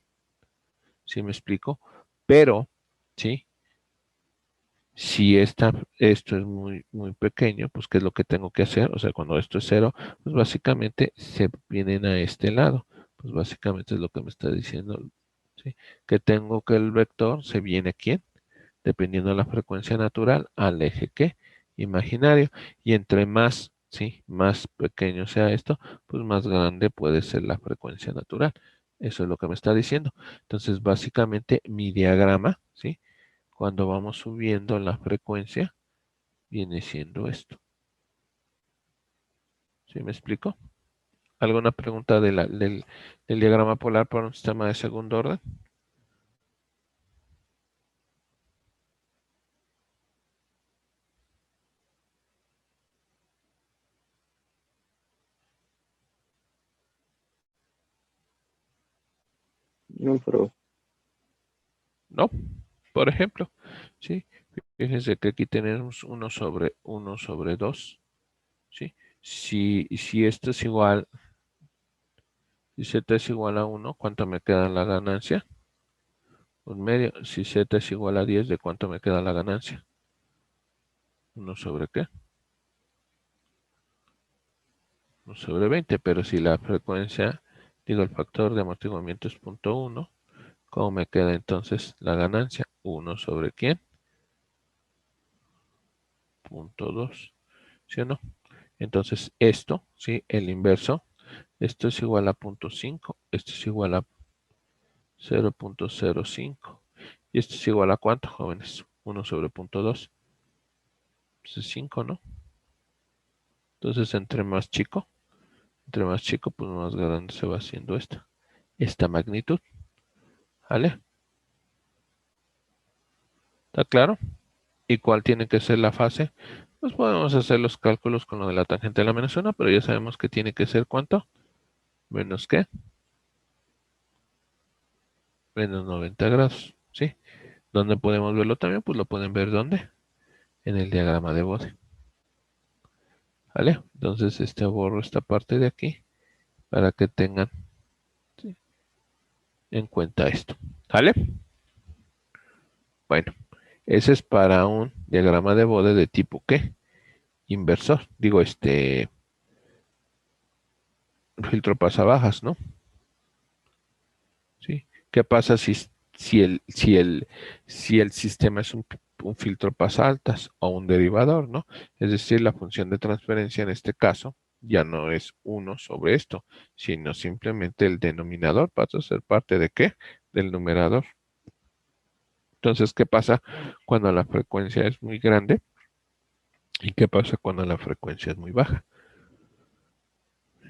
¿Sí me explico? Pero, ¿sí? Si esto es muy pequeño, pues ¿qué es lo que tengo que hacer? O sea, cuando esto es 0, pues básicamente se vienen a este lado. Pues básicamente es lo que me está diciendo, ¿sí? Que tengo que el vector se viene aquí, dependiendo de la frecuencia natural, al eje ¿qué? Imaginario. Y entre más, ¿sí? Más pequeño sea esto, pues más grande puede ser la frecuencia natural. Eso es lo que me está diciendo. Entonces, básicamente mi diagrama, ¿sí? Cuando vamos subiendo la frecuencia, viene siendo esto. ¿Sí me explico? ¿Alguna pregunta del diagrama polar para un sistema de segundo orden? No, pero No. Por ejemplo, ¿sí? Fíjense que aquí tenemos 1 sobre 2. ¿Sí? Si esto es igual, si z es igual a 1, ¿cuánto me queda la ganancia? Un medio. Si z es igual a 10, ¿de cuánto me queda la ganancia? ¿1 sobre qué? 1 sobre 20, pero si la frecuencia, digo, el factor de amortiguamiento es 0.1, ¿cómo me queda entonces la ganancia? 1 sobre ¿quién? 0.2, ¿sí o no? Entonces esto, ¿sí? El inverso, esto es igual a 0.5, esto es igual a 0.05. ¿Y esto es igual a cuánto, jóvenes? 1 sobre 0.2. Pues es 5, ¿no? Entonces, entre más chico, pues más grande se va haciendo esta magnitud. ¿Vale? ¿Está claro? ¿Y cuál tiene que ser la fase? Pues podemos hacer los cálculos con lo de la tangente de la menos 1, pero ya sabemos que tiene que ser ¿cuánto? ¿Menos qué? Menos 90 grados, ¿sí? ¿Dónde podemos verlo también? Pues lo pueden ver ¿dónde? En el diagrama de Bode. ¿Vale? Entonces, borro esta parte de aquí para que tengan, ¿sí?, en cuenta esto. ¿Vale? Bueno, ese es para un diagrama de Bode de tipo ¿qué? Inversor. Digo, filtro pasabajas, ¿no? ¿Sí? ¿Qué pasa si el sistema es un filtro pasaltas o un derivador, ¿no? Es decir, la función de transferencia en este caso ya no es 1 sobre esto, sino simplemente el denominador pasa a ser parte de ¿qué? Del numerador. Entonces, ¿qué pasa cuando la frecuencia es muy grande? ¿Y qué pasa cuando la frecuencia es muy baja?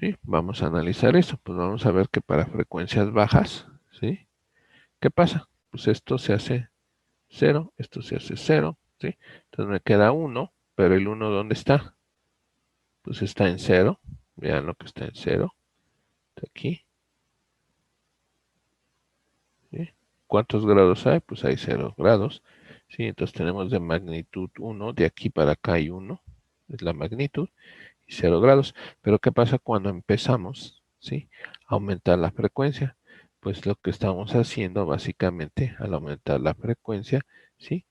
¿Sí? Vamos a analizar eso. Pues vamos a ver que para frecuencias bajas, ¿sí? ¿Qué pasa? Pues esto se hace 0, esto se hace 0, ¿sí? Entonces me queda 1, pero el 1 ¿dónde está? Pues está en 0. Vean lo que está en 0. Está aquí. ¿Sí? ¿Cuántos grados hay? Pues hay 0 grados. ¿Sí? Entonces tenemos de magnitud 1, de aquí para acá hay 1, es la magnitud, y 0 grados. Pero ¿qué pasa cuando empezamos, ¿sí?, a aumentar la frecuencia? Pues lo que estamos haciendo básicamente al aumentar la frecuencia, ¿sí?,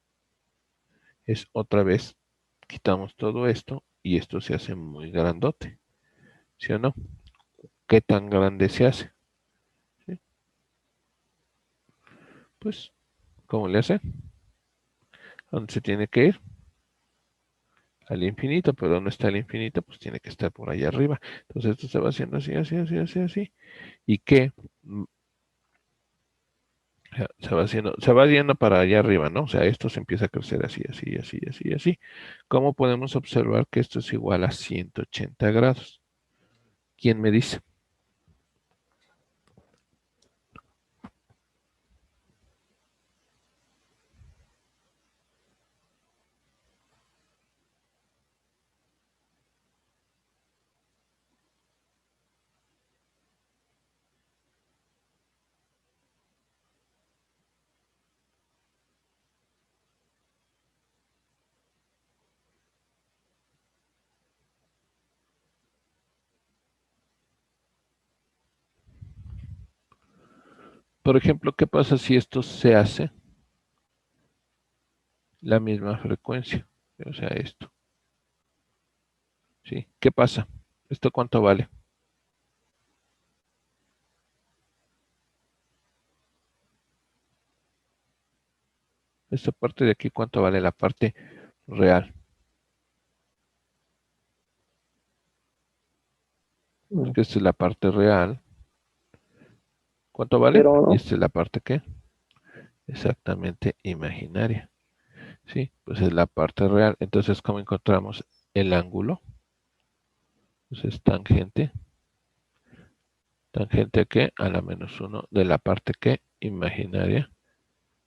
es otra vez quitamos todo esto y esto se hace muy grandote, ¿sí o no? ¿Qué tan grande se hace? ¿Sí? Pues, ¿cómo le hace? ¿A dónde se tiene que ir? Al infinito, pero ¿dónde está el infinito? Pues tiene que estar por allá arriba. Entonces esto se va haciendo así, así, así, así, así. ¿Y qué? Se va haciendo, se va yendo para allá arriba, ¿no? O sea, esto se empieza a crecer así, así, así, así, así. ¿Cómo podemos observar que esto es igual a 180 grados? ¿Quién me dice? Por ejemplo, ¿qué pasa si esto se hace la misma frecuencia? O sea, esto. ¿Sí? ¿Qué pasa? ¿Esto cuánto vale? Esta parte de aquí, ¿cuánto vale la parte real? Porque esta es la parte real. ¿Cuánto vale? Pero Y no. esta es la parte ¿qué? Exactamente imaginaria. ¿Sí? Pues es la parte real. Entonces, ¿cómo encontramos el ángulo? Entonces, tangente. ¿Tangente a qué? A la menos 1 de la parte ¿qué? Imaginaria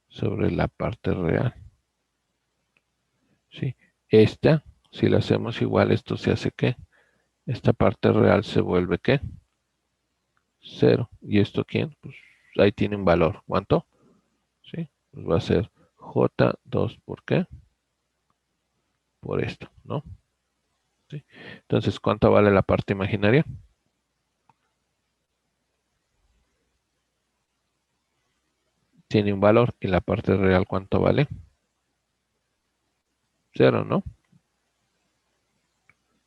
sobre la parte real. ¿Sí? Esta, si la hacemos igual, esto se hace ¿qué? Esta parte real se vuelve ¿qué? 0. ¿Y esto quién? Pues ahí tiene un valor. ¿Cuánto? ¿Sí? Pues va a ser J2 ¿por qué? Por esto, ¿no? ¿Sí? Entonces, ¿cuánto vale la parte imaginaria? Tiene un valor. ¿Y la parte real cuánto vale? 0, ¿no?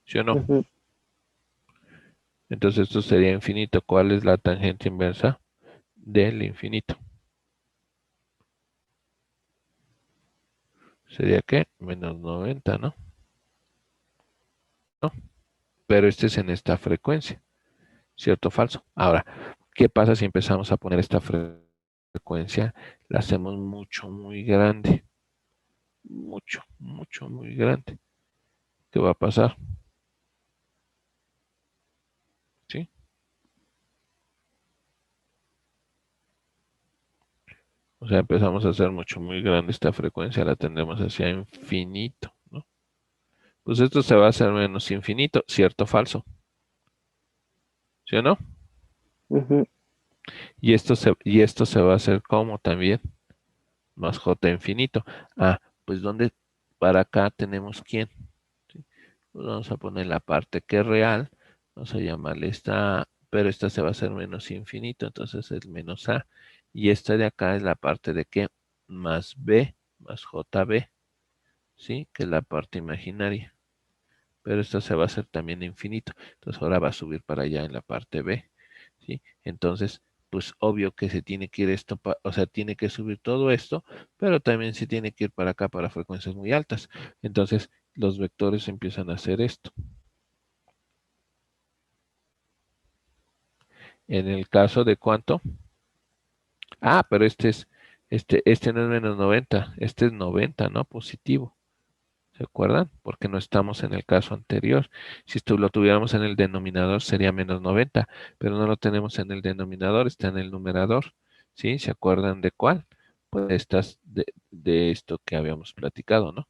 ¿Sí o no? Ujú. Entonces esto sería infinito. ¿Cuál es la tangente inversa del infinito? ¿Sería qué? Menos 90, ¿no? ¿No? Pero este es en esta frecuencia. ¿Cierto o falso? Ahora, ¿qué pasa si empezamos a poner esta frecuencia? La hacemos mucho, muy grande. Mucho, mucho, muy grande. ¿Qué va a pasar? ¿Sí? O sea, empezamos a hacer mucho, muy grande esta frecuencia, la tendremos hacia infinito, ¿no? Pues esto se va a hacer menos infinito, ¿cierto o falso? ¿Sí o no? Ujú. Y esto se va a hacer como también, más j infinito. Ah, pues donde para acá tenemos quién. ¿Sí? Pues vamos a poner la parte que es real, vamos a llamarle esta A, pero esta se va a hacer menos infinito, entonces es menos a. Y esta de acá es la parte de que más b, más jb, ¿sí? Que es la parte imaginaria. Pero esta se va a hacer también infinito. Entonces ahora va a subir para allá en la parte b, ¿sí? Entonces, pues obvio que se tiene que ir esto, o sea, tiene que subir todo esto, pero también se tiene que ir para acá para frecuencias muy altas. Entonces, los vectores empiezan a hacer esto. En el caso de cuánto, pero este no es menos 90, este es 90, ¿no? Positivo. ¿Se acuerdan? Porque no estamos en el caso anterior. Si esto lo tuviéramos en el denominador sería menos 90, pero no lo tenemos en el denominador, está en el numerador. ¿Sí? ¿Se acuerdan de cuál? Pues estas de esto que habíamos platicado, ¿no?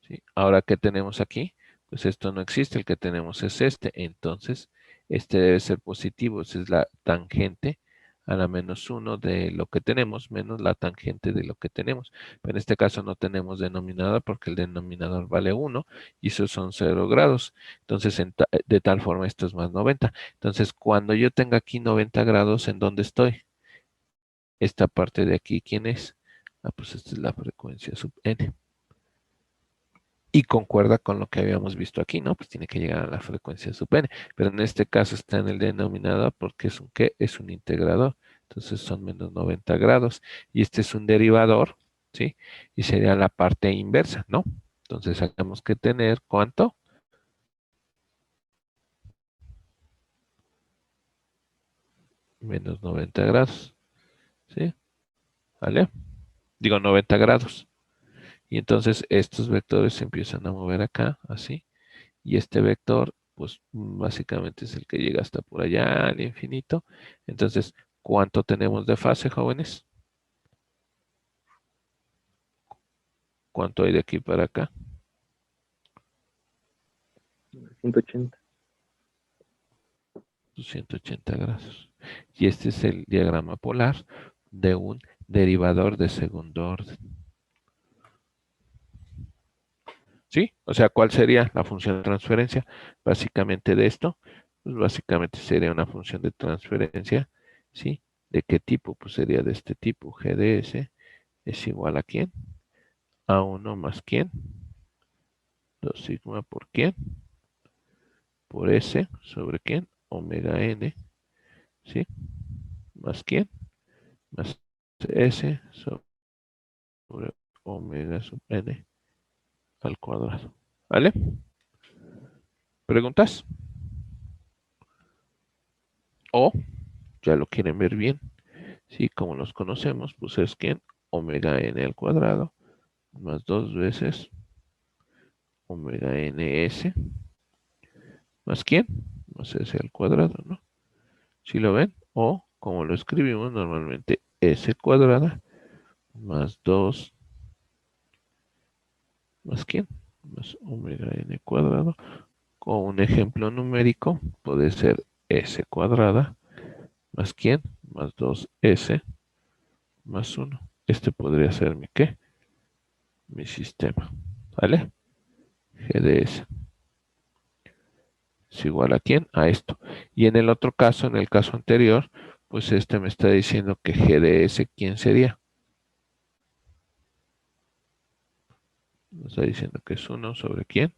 ¿Sí? Ahora, ¿qué tenemos aquí? Pues esto no existe, el que tenemos es este. Entonces, este debe ser positivo, esa es la tangente a la -1 de lo que tenemos menos la tangente de lo que tenemos. Pero en este caso no tenemos denominador porque el denominador vale 1 y esos son 0 grados. Entonces, de tal forma esto es más 90. Entonces, cuando yo tenga aquí 90 grados, ¿en dónde estoy? Esta parte de aquí, ¿quién es? Ah, pues esta es la frecuencia sub n. Y concuerda con lo que habíamos visto aquí, ¿no? Pues tiene que llegar a la frecuencia sub n. Pero en este caso está en el denominador porque es un ¿qué? Es un integrador. Entonces son menos 90 grados. Y este es un derivador, ¿sí? Y sería la parte inversa, ¿no? Entonces tenemos que tener, ¿cuánto? Menos 90 grados, ¿sí? ¿Vale? Digo 90 grados. Y entonces estos vectores se empiezan a mover acá, así. Y este vector, pues básicamente es el que llega hasta por allá al infinito. Entonces, ¿cuánto tenemos de fase, jóvenes? ¿Cuánto hay de aquí para acá? 180. 180 grados. Y este es el diagrama polar de un derivador de segundo orden. ¿Sí? O sea, ¿cuál sería la función de transferencia? Básicamente de esto, pues básicamente sería una función de transferencia, ¿sí? ¿De qué tipo? Pues sería de este tipo, g de s es igual a ¿quién? A 1 más ¿quién? 2 sigma por ¿quién? Por s sobre ¿quién? Omega n, ¿sí? Más ¿quién? Más s sobre omega sub n al cuadrado. ¿Vale? ¿Preguntas? O ya lo quieren ver bien. Sí, como los conocemos, pues es ¿quién? Omega n al cuadrado más 2 veces omega ns más ¿quién? Más s al cuadrado, ¿no? ¿Sí lo ven? O, como lo escribimos normalmente, s cuadrada más 2 más ¿quién? Más omega n cuadrado. Con un ejemplo numérico puede ser s cuadrada más ¿quién? Más 2s más 1. Este podría ser mi ¿qué? Mi sistema. ¿Vale? G de s es igual a ¿quién? A esto. Y en el otro caso, en el caso anterior, pues este me está diciendo que G de s, ¿quién sería? Me está diciendo que es 1 sobre ¿quién?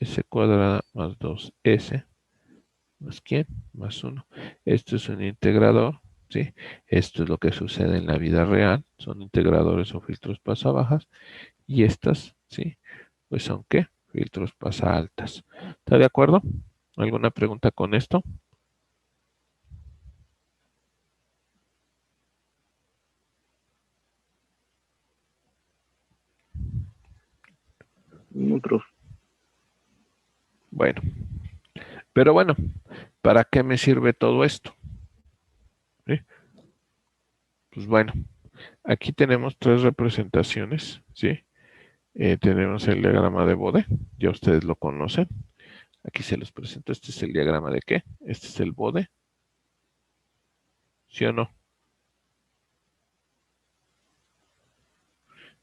S cuadrada más 2s más ¿quién? Más 1. Esto es un integrador, ¿sí? Esto es lo que sucede en la vida real. Son integradores o filtros pasabajas. Y estas, ¿sí? Pues son ¿qué? Filtros pasa altas. ¿Está de acuerdo? ¿Alguna pregunta con esto? Otros. Bueno, pero bueno, ¿para qué me sirve todo esto? ¿Sí? Pues bueno, aquí tenemos tres representaciones, ¿sí? Tenemos el diagrama de Bode, ya ustedes lo conocen. Aquí se los presento. Este es el diagrama de qué. Este es el Bode. ¿Sí o no?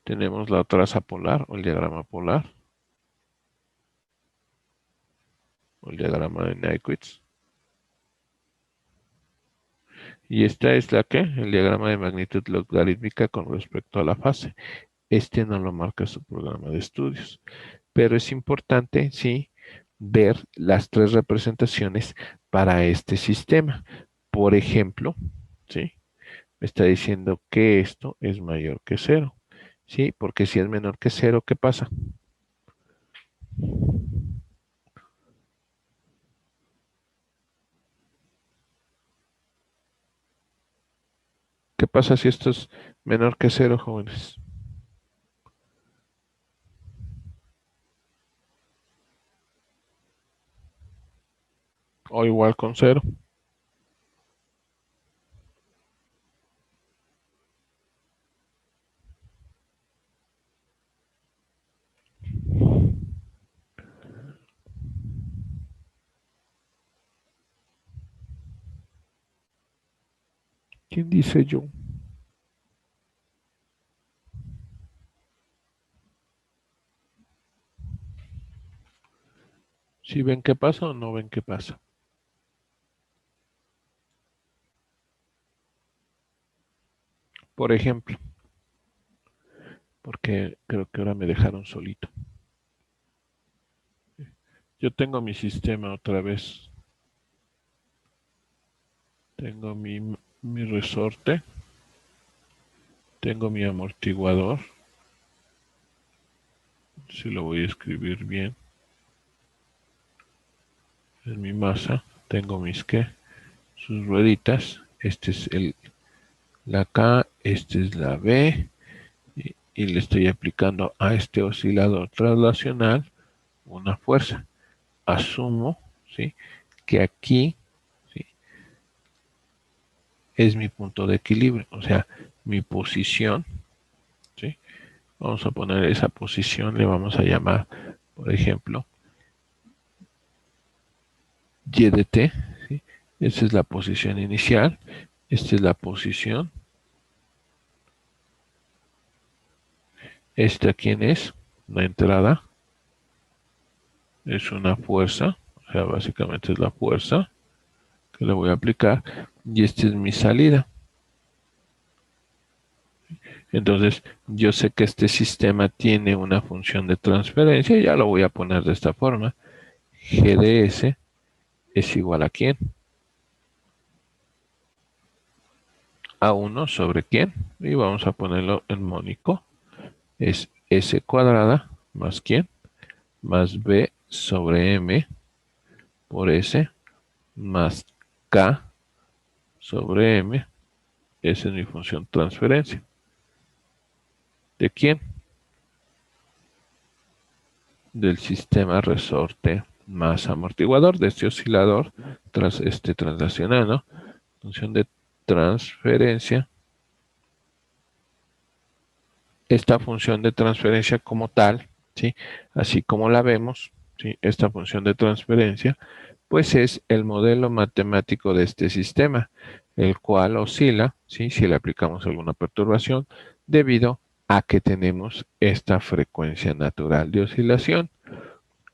Tenemos la traza polar o el diagrama polar. O el diagrama de Nyquist. Y esta es la que, el diagrama de magnitud logarítmica con respecto a la fase. Este no lo marca su programa de estudios. Pero es importante, sí, ver las tres representaciones para este sistema. Por ejemplo, ¿sí? Me está diciendo que esto es mayor que cero. ¿Sí? Porque si es menor que cero, ¿qué pasa? ¿Qué pasa si esto es menor que cero, jóvenes? O igual con cero. ¿Quién dice yo? ¿Si ven qué pasa o no ven qué pasa? Por ejemplo, porque creo que ahora me dejaron solito. Yo tengo mi sistema otra vez. Tengo mi resorte. Tengo mi amortiguador. Si lo voy a escribir bien. Es mi masa. Tengo mis sus rueditas. Este es la K, este es la B. Y le estoy aplicando a este oscilador traslacional una fuerza. Asumo, ¿sí?, que aquí, ¿sí?, es mi punto de equilibrio, o sea, mi posición, ¿sí? Vamos a poner esa posición, le vamos a llamar, por ejemplo, Y de T, ¿sí? Esta es la posición inicial, esta es la posición, esta quién es, la entrada, es una fuerza, o sea, básicamente es la fuerza que le voy a aplicar, y esta es mi salida. Entonces, yo sé que este sistema tiene una función de transferencia, ya lo voy a poner de esta forma. GDS es igual a ¿quién? A 1 sobre ¿quién? Y vamos a ponerlo en mónico. Es S cuadrada más ¿quién? Más B sobre M por S más K sobre M. Esa es mi función transferencia. ¿De quién? Del sistema resorte más amortiguador de este oscilador translacional, ¿no? Función de transferencia. Esta función de transferencia como tal, ¿sí?, así como la vemos, ¿sí?, esta función de transferencia, pues es el modelo matemático de este sistema, el cual oscila, ¿sí?, si le aplicamos alguna perturbación, debido a que tenemos esta frecuencia natural de oscilación.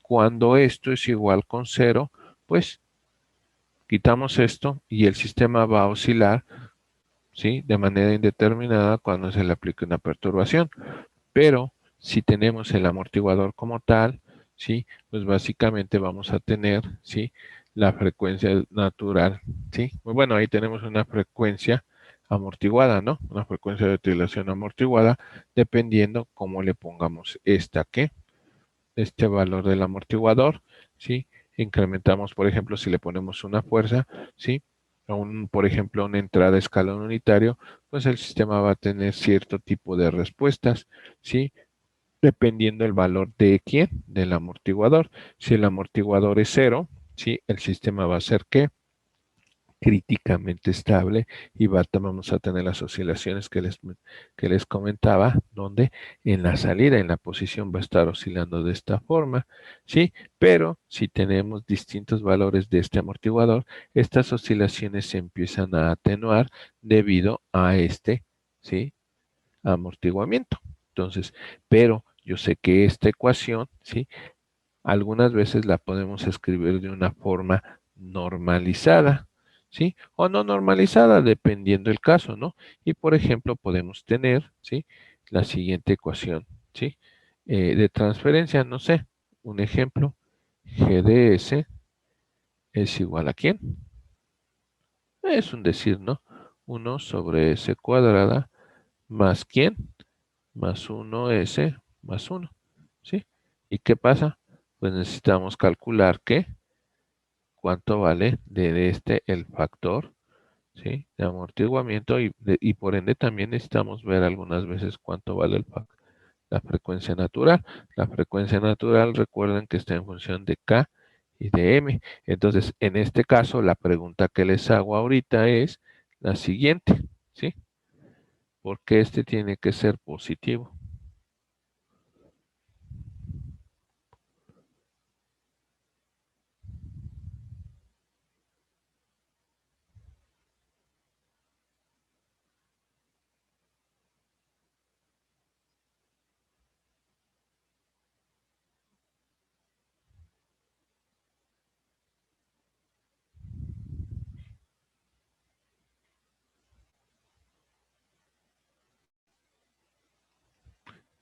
Cuando esto es igual con 0, pues quitamos esto y el sistema va a oscilar, ¿sí?, de manera indeterminada cuando se le aplique una perturbación. Pero si tenemos el amortiguador como tal, ¿sí?, pues básicamente vamos a tener, ¿sí?, la frecuencia natural, ¿sí? Bueno, ahí tenemos una frecuencia amortiguada, ¿no? Una frecuencia de oscilación amortiguada, dependiendo cómo le pongamos este valor del amortiguador, ¿sí? Incrementamos, por ejemplo, si le ponemos una fuerza, ¿sí?, por ejemplo, una entrada a escalón unitario, pues el sistema va a tener cierto tipo de respuestas, ¿sí?, dependiendo el valor de quién, del amortiguador. Si el amortiguador es 0, ¿sí?, el sistema va a ser ¿qué? Críticamente estable y vamos a tener las oscilaciones que les comentaba, donde en la salida, en la posición va a estar oscilando de esta forma, ¿sí? Pero si tenemos distintos valores de este amortiguador, estas oscilaciones se empiezan a atenuar debido a ¿sí?, amortiguamiento. Entonces, pero yo sé que esta ecuación, ¿sí?, algunas veces la podemos escribir de una forma normalizada, ¿sí?, o no normalizada, dependiendo el caso, ¿no? Y, por ejemplo, podemos tener, ¿sí?, la siguiente ecuación, ¿sí?, de transferencia, no sé, un ejemplo, GDS es igual a ¿quién? Es un decir, ¿no? 1 sobre S cuadrada más ¿quién? Más 1S más 1, ¿sí? ¿Y qué pasa? Pues necesitamos calcular cuánto vale de el factor, ¿sí?, de amortiguamiento y por ende también necesitamos ver algunas veces cuánto vale la frecuencia natural. La frecuencia natural, recuerden que está en función de K y de M. Entonces, en este caso, la pregunta que les hago ahorita es la siguiente, ¿sí? ¿Por qué este tiene que ser positivo?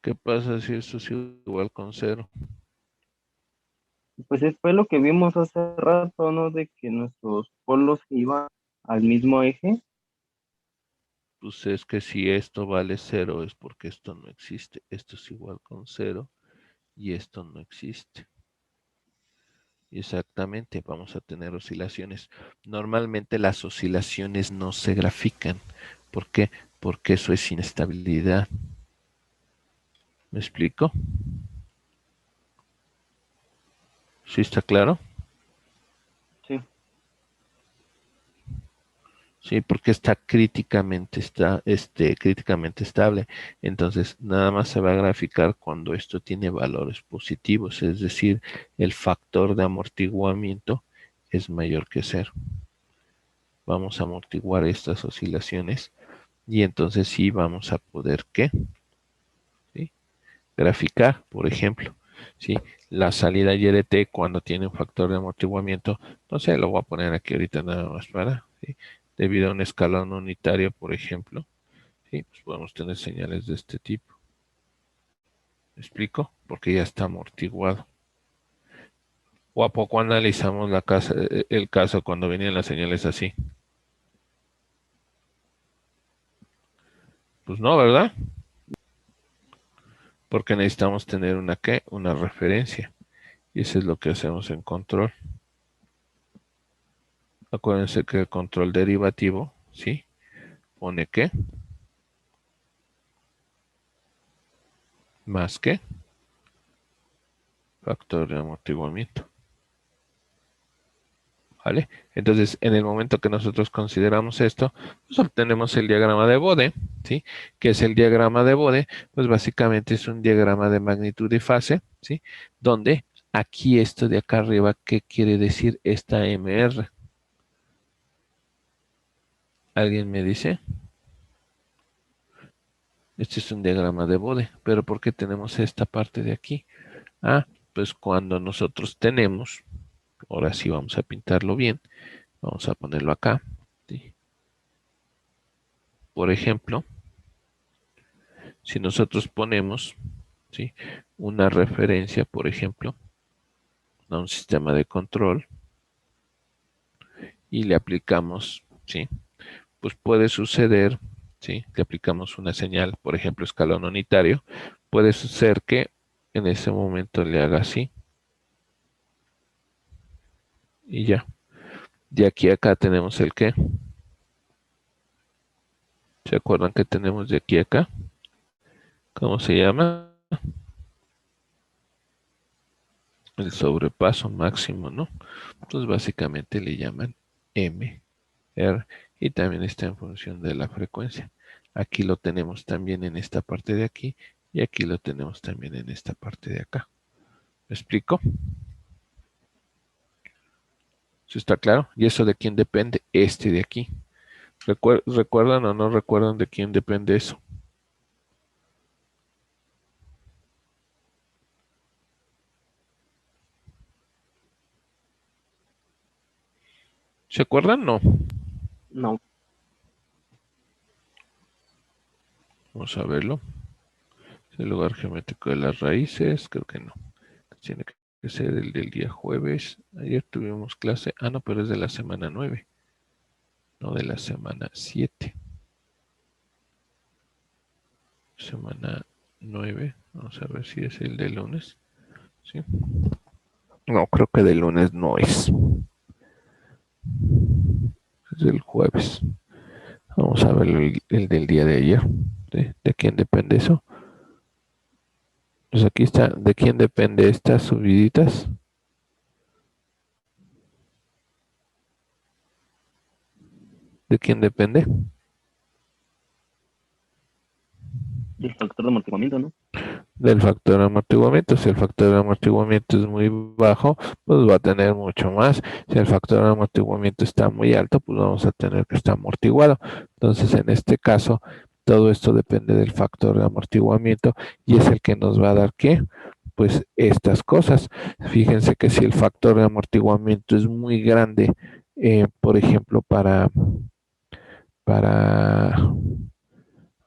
¿Qué pasa si esto es igual con 0? Pues fue lo que vimos hace rato, ¿no? De que nuestros polos iban al mismo eje. Pues es que si esto vale 0 es porque esto no existe. Esto es igual con 0 y esto no existe. Exactamente, vamos a tener oscilaciones. Normalmente las oscilaciones no se grafican. ¿Por qué? Porque eso es inestabilidad. ¿Me explico? ¿Sí está claro? Sí. Sí, porque está críticamente estable. Entonces, nada más se va a graficar cuando esto tiene valores positivos, es decir, el factor de amortiguamiento es mayor que 0. Vamos a amortiguar estas oscilaciones y entonces sí vamos a poder, ¿qué? ¿Sí? Graficar, por ejemplo, ¿sí? La salida YLT cuando tiene un factor de amortiguamiento, no sé, lo voy a poner aquí ahorita nada más para, ¿sí? Debido a un escalón unitario, por ejemplo, ¿sí? Pues podemos tener señales de este tipo. ¿Me explico? Porque ya está amortiguado. ¿O a poco analizamos el caso cuando venían las señales así? Pues no, ¿verdad? Porque necesitamos tener una ¿qué? Una referencia. Y eso es lo que hacemos en control. Acuérdense que el control derivativo, ¿sí? Pone ¿qué? Más que factor de amortiguamiento. ¿Vale? Entonces, en el momento que nosotros consideramos esto, pues obtenemos el diagrama de Bode, ¿sí? ¿Qué es el diagrama de Bode? Pues básicamente es un diagrama de magnitud y fase, ¿sí? Donde aquí esto de acá arriba, ¿qué quiere decir esta MR? ¿Alguien me dice? Este es un diagrama de Bode, pero ¿por qué tenemos esta parte de aquí? Ah, pues cuando nosotros tenemos, ahora sí vamos a pintarlo bien, vamos a ponerlo acá, ¿sí? Por ejemplo, si nosotros ponemos, ¿sí? Una referencia, por ejemplo, a un sistema de control y le aplicamos, ¿sí? Pues puede suceder, ¿sí? Le aplicamos una señal, por ejemplo, escalón unitario, puede suceder que en ese momento le haga así y ya. De aquí a acá tenemos el qué. ¿Se acuerdan que tenemos de aquí a acá? ¿Cómo se llama? El sobrepaso máximo, ¿no? Entonces básicamente le llaman M, R, y también está en función de la frecuencia. Aquí lo tenemos también en esta parte de aquí y aquí lo tenemos también en esta parte de acá. ¿Me explico? ¿Sí está claro? ¿Y eso de quién depende? Este de aquí. ¿Recuerdan o no recuerdan de quién depende eso? ¿Se acuerdan? No. No. Vamos a verlo. El lugar geométrico de las raíces, creo que no. Tiene que ser el del día jueves. Ayer tuvimos clase. Ah, no, pero es de la semana 9, no de la semana 7. Semana 9. Vamos a ver si es el de lunes. ¿Sí? No, creo que de lunes no es. Es el jueves. Vamos a ver el del día de ayer. ¿De quién depende eso? Pues aquí está. ¿De quién depende estas subiditas? ¿De quién depende? Y el factor de amortiguamiento, ¿no? Del factor de amortiguamiento. Si el factor de amortiguamiento es muy bajo, pues va a tener mucho más. Si el factor de amortiguamiento está muy alto, pues vamos a tener que estar amortiguado. Entonces, en este caso, todo esto depende del factor de amortiguamiento y es el que nos va a dar ¿qué? Pues estas cosas. Fíjense que si el factor de amortiguamiento es muy grande, por ejemplo, para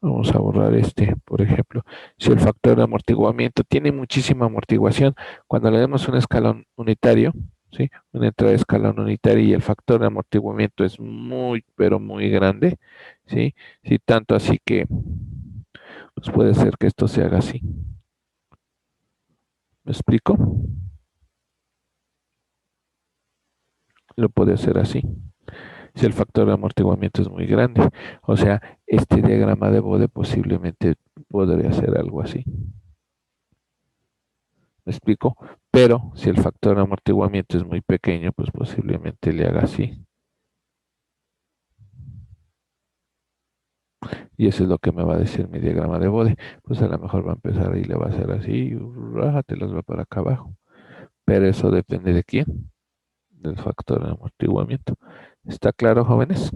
Vamos a borrar este, por ejemplo. Si el factor de amortiguamiento tiene muchísima amortiguación, cuando le demos un escalón unitario, ¿sí? Una entrada de escalón unitario y el factor de amortiguamiento es muy, pero muy grande, ¿sí? Sí, tanto así que pues puede ser que esto se haga así. ¿Me explico? Lo puede hacer así. Si el factor de amortiguamiento es muy grande. O sea, este diagrama de Bode posiblemente podría ser algo así. ¿Me explico? Pero si el factor de amortiguamiento es muy pequeño, pues posiblemente le haga así. Y eso es lo que me va a decir mi diagrama de Bode. Pues a lo mejor va a empezar y le va a hacer así, y te las va para acá abajo. Pero eso depende de quién, del factor de amortiguamiento. ¿Está claro, jóvenes?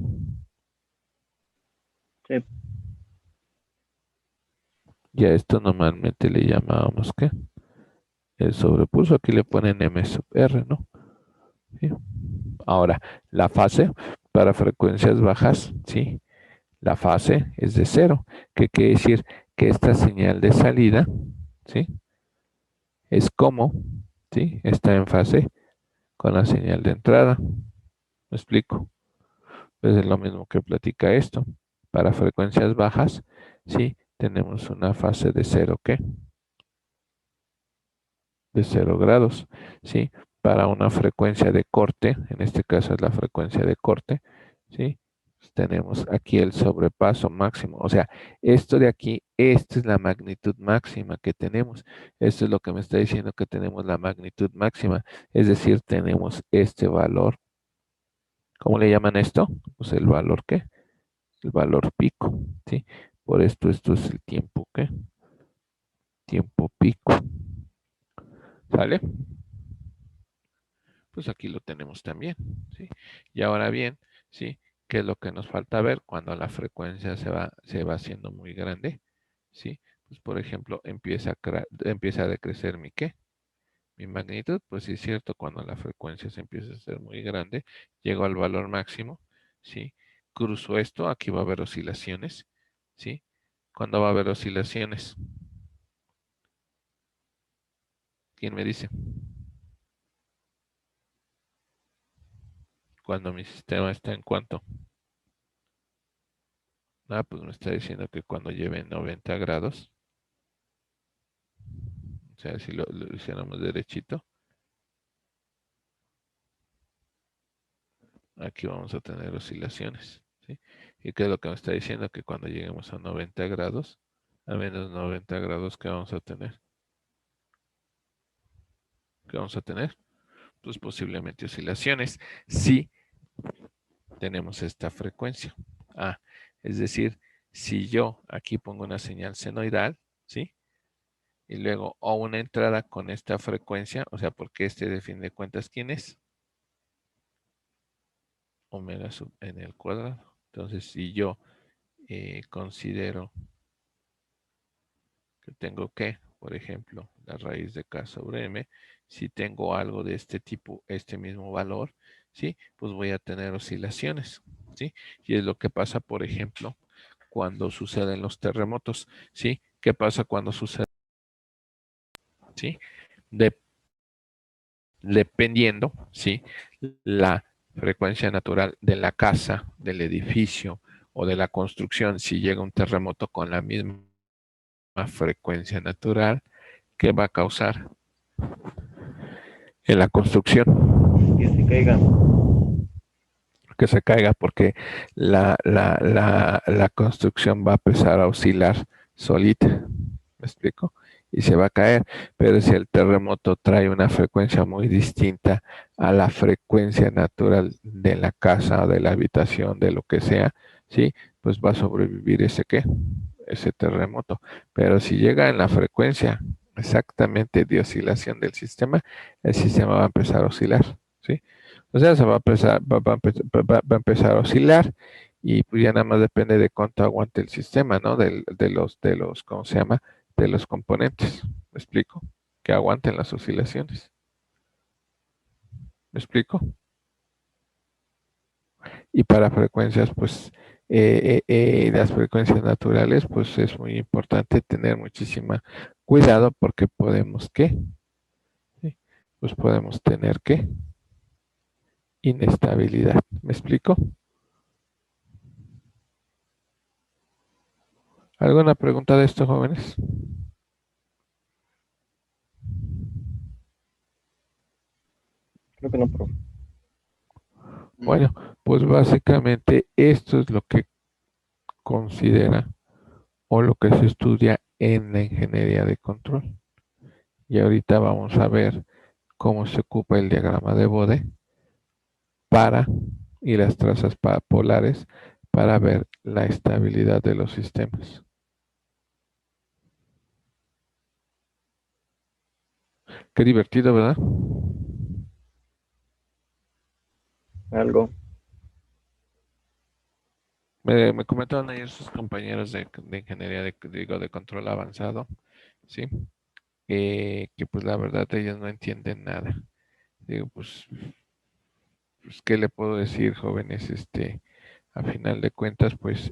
Sí, Y a esto normalmente le llamábamos, ¿qué? El sobrepulso. Aquí le ponen M sub R, ¿no? ¿Sí? Ahora, la fase para frecuencias bajas, ¿sí? La fase es de cero, que quiere decir que esta señal de salida, ¿sí? Es como, ¿sí? Está en fase con la señal de entrada. ¿Me explico? Pues es lo mismo que platica esto. Para frecuencias bajas, ¿sí? Tenemos una fase de cero, ¿qué? De 0 grados, ¿sí? Para una frecuencia de corte, en este caso es la frecuencia de corte, ¿sí? Pues tenemos aquí el sobrepaso máximo, o sea, esto de aquí, esta es la magnitud máxima que tenemos. Esto es lo que me está diciendo que tenemos la magnitud máxima, es decir, tenemos este valor. ¿Cómo le llaman esto? Pues el valor ¿qué? El valor pico, ¿sí? Por esto es el tiempo ¿qué? Tiempo pico, ¿sale? Pues aquí lo tenemos también, ¿sí? Y ahora bien, ¿sí? ¿Qué es lo que nos falta ver cuando la frecuencia se va haciendo muy grande? ¿Sí? Pues por ejemplo, empieza a decrecer mi ¿qué? Mi magnitud, pues sí es cierto, cuando la frecuencia se empieza a hacer muy grande, llego al valor máximo, ¿sí? Cruzo esto, aquí va a haber oscilaciones, ¿sí? ¿Cuándo va a haber oscilaciones? ¿Quién me dice? Cuando mi sistema está en cuánto. Ah, pues me está diciendo que cuando lleve 90 grados, o sea, si lo hiciéramos derechito, aquí vamos a tener oscilaciones, ¿sí? ¿Y qué es lo que me está diciendo? Que cuando lleguemos a 90 grados, a menos 90 grados, ¿qué vamos a tener? ¿Qué vamos a tener? Pues posiblemente oscilaciones, si tenemos esta frecuencia. Ah, es decir, si yo aquí pongo una señal senoidal, ¿sí? Y luego o una entrada con esta frecuencia, o sea, porque este de fin de cuentas, ¿quién es? Omega sub n al cuadrado. Entonces, si yo considero que tengo que, por ejemplo, la raíz de k sobre m, si tengo algo de este tipo, este mismo valor, ¿sí? Pues voy a tener oscilaciones, ¿sí? Y es lo que pasa, por ejemplo, cuando suceden los terremotos, ¿sí? ¿Qué pasa cuando sucede? ¿Sí? De- Dependiendo, ¿sí? La frecuencia natural de la casa, del edificio o de la construcción, si llega un terremoto con la misma frecuencia natural, ¿qué va a causar en la construcción? que se caiga. Que se caiga porque la construcción va a empezar a oscilar solita. ¿Me explico? Y se va a caer. Pero si el terremoto trae una frecuencia muy distinta a la frecuencia natural de la casa, de la habitación, de lo que sea, ¿sí? Pues va a sobrevivir ese qué, ese terremoto. Pero si llega en la frecuencia exactamente de oscilación del sistema, el sistema va a empezar a oscilar, ¿sí? O sea, se va a empezar, va a empezar a oscilar y pues ya nada más depende de cuánto aguante el sistema, ¿no? De los, ¿cómo se llama? De los componentes. ¿Me explico? Que aguanten las oscilaciones. ¿Me explico? Y para frecuencias, pues, las frecuencias naturales, pues es muy importante tener muchísima cuidado porque podemos, ¿qué? ¿Sí? Pues podemos tener, ¿qué? Inestabilidad. ¿Me explico? ¿Alguna pregunta de esto, jóvenes? Creo que no, profe. Bueno, pues básicamente esto es lo que considera o lo que se estudia en la ingeniería de control. Y ahorita vamos a ver cómo se ocupa el diagrama de Bode para y las trazas polares para ver la estabilidad de los sistemas. Qué divertido, ¿verdad? Algo. Me comentaban ayer sus compañeros de ingeniería de control avanzado, ¿sí? Que pues la verdad ellos no entienden nada. Digo, pues, ¿qué le puedo decir, jóvenes? A final de cuentas, pues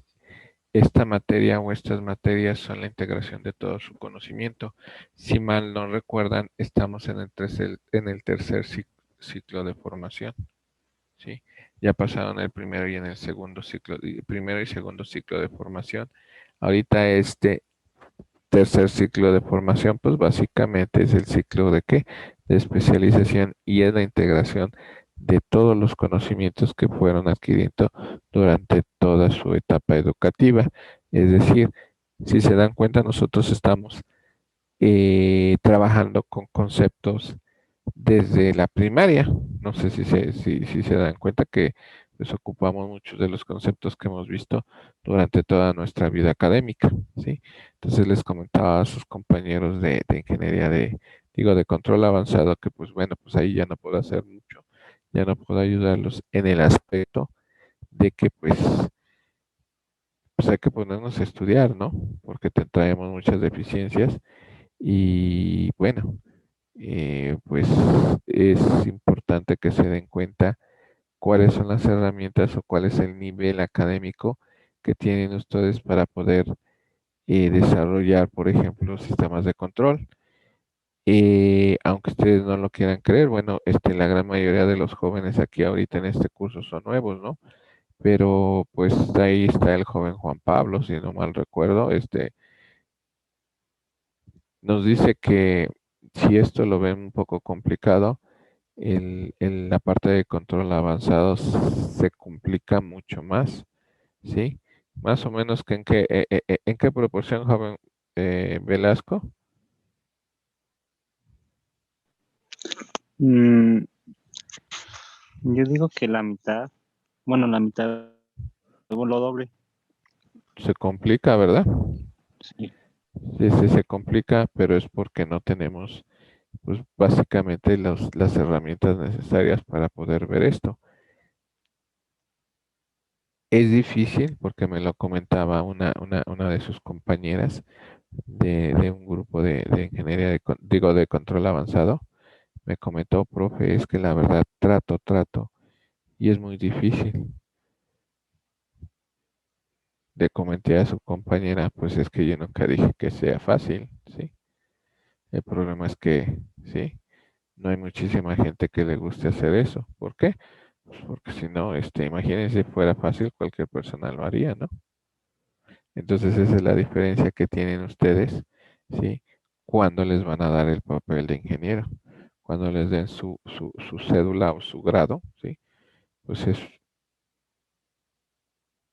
esta materia o estas materias son la integración de todo su conocimiento. Si mal no recuerdan, estamos en el tercer ciclo de formación, ¿sí? Ya pasaron el primero y en el segundo ciclo, primero y segundo ciclo de formación. Ahorita tercer ciclo de formación, pues básicamente es el ciclo de qué? De especialización y es la integración de todos los conocimientos que fueron adquiriendo durante toda su etapa educativa. Es decir, si se dan cuenta, nosotros estamos trabajando con conceptos desde la primaria. No sé si se dan cuenta que pues, ocupamos muchos de los conceptos que hemos visto durante toda nuestra vida académica, ¿sí? Entonces les comentaba a sus compañeros de ingeniería de control avanzado, que pues bueno, pues ahí ya no puedo hacer mucho, ya no puedo ayudarlos en el aspecto de que pues hay que ponernos a estudiar, ¿no? Porque traemos muchas deficiencias y bueno, pues es importante que se den cuenta cuáles son las herramientas o cuál es el nivel académico que tienen ustedes para poder desarrollar, por ejemplo, sistemas de control. Aunque ustedes no lo quieran creer, bueno, la gran mayoría de los jóvenes aquí ahorita en este curso son nuevos, ¿no? Pero pues ahí está el joven Juan Pablo, si no mal recuerdo, nos dice que si esto lo ven un poco complicado, la parte de control avanzado se complica mucho más, ¿sí? Más o menos que en qué proporción, joven Velasco. Mm, yo digo que la mitad, bueno, la mitad o lo doble. Se complica, ¿verdad? Sí. Sí, se complica, pero es porque no tenemos, pues básicamente las herramientas necesarias para poder ver esto. Es difícil porque me lo comentaba una de sus compañeras de un grupo de ingeniería, de control avanzado. Me comentó, profe, es que la verdad trato y es muy difícil. Le comenté a su compañera, pues es que yo nunca dije que sea fácil, ¿sí? El problema es que, sí, no hay muchísima gente que le guste hacer eso. ¿Por qué? Pues porque si no, imagínense, fuera fácil, cualquier persona lo haría, ¿no? Entonces esa es la diferencia que tienen ustedes, ¿sí? Cuando les van a dar el papel de ingeniero. Cuando les den su cédula o su grado, ¿sí? Pues es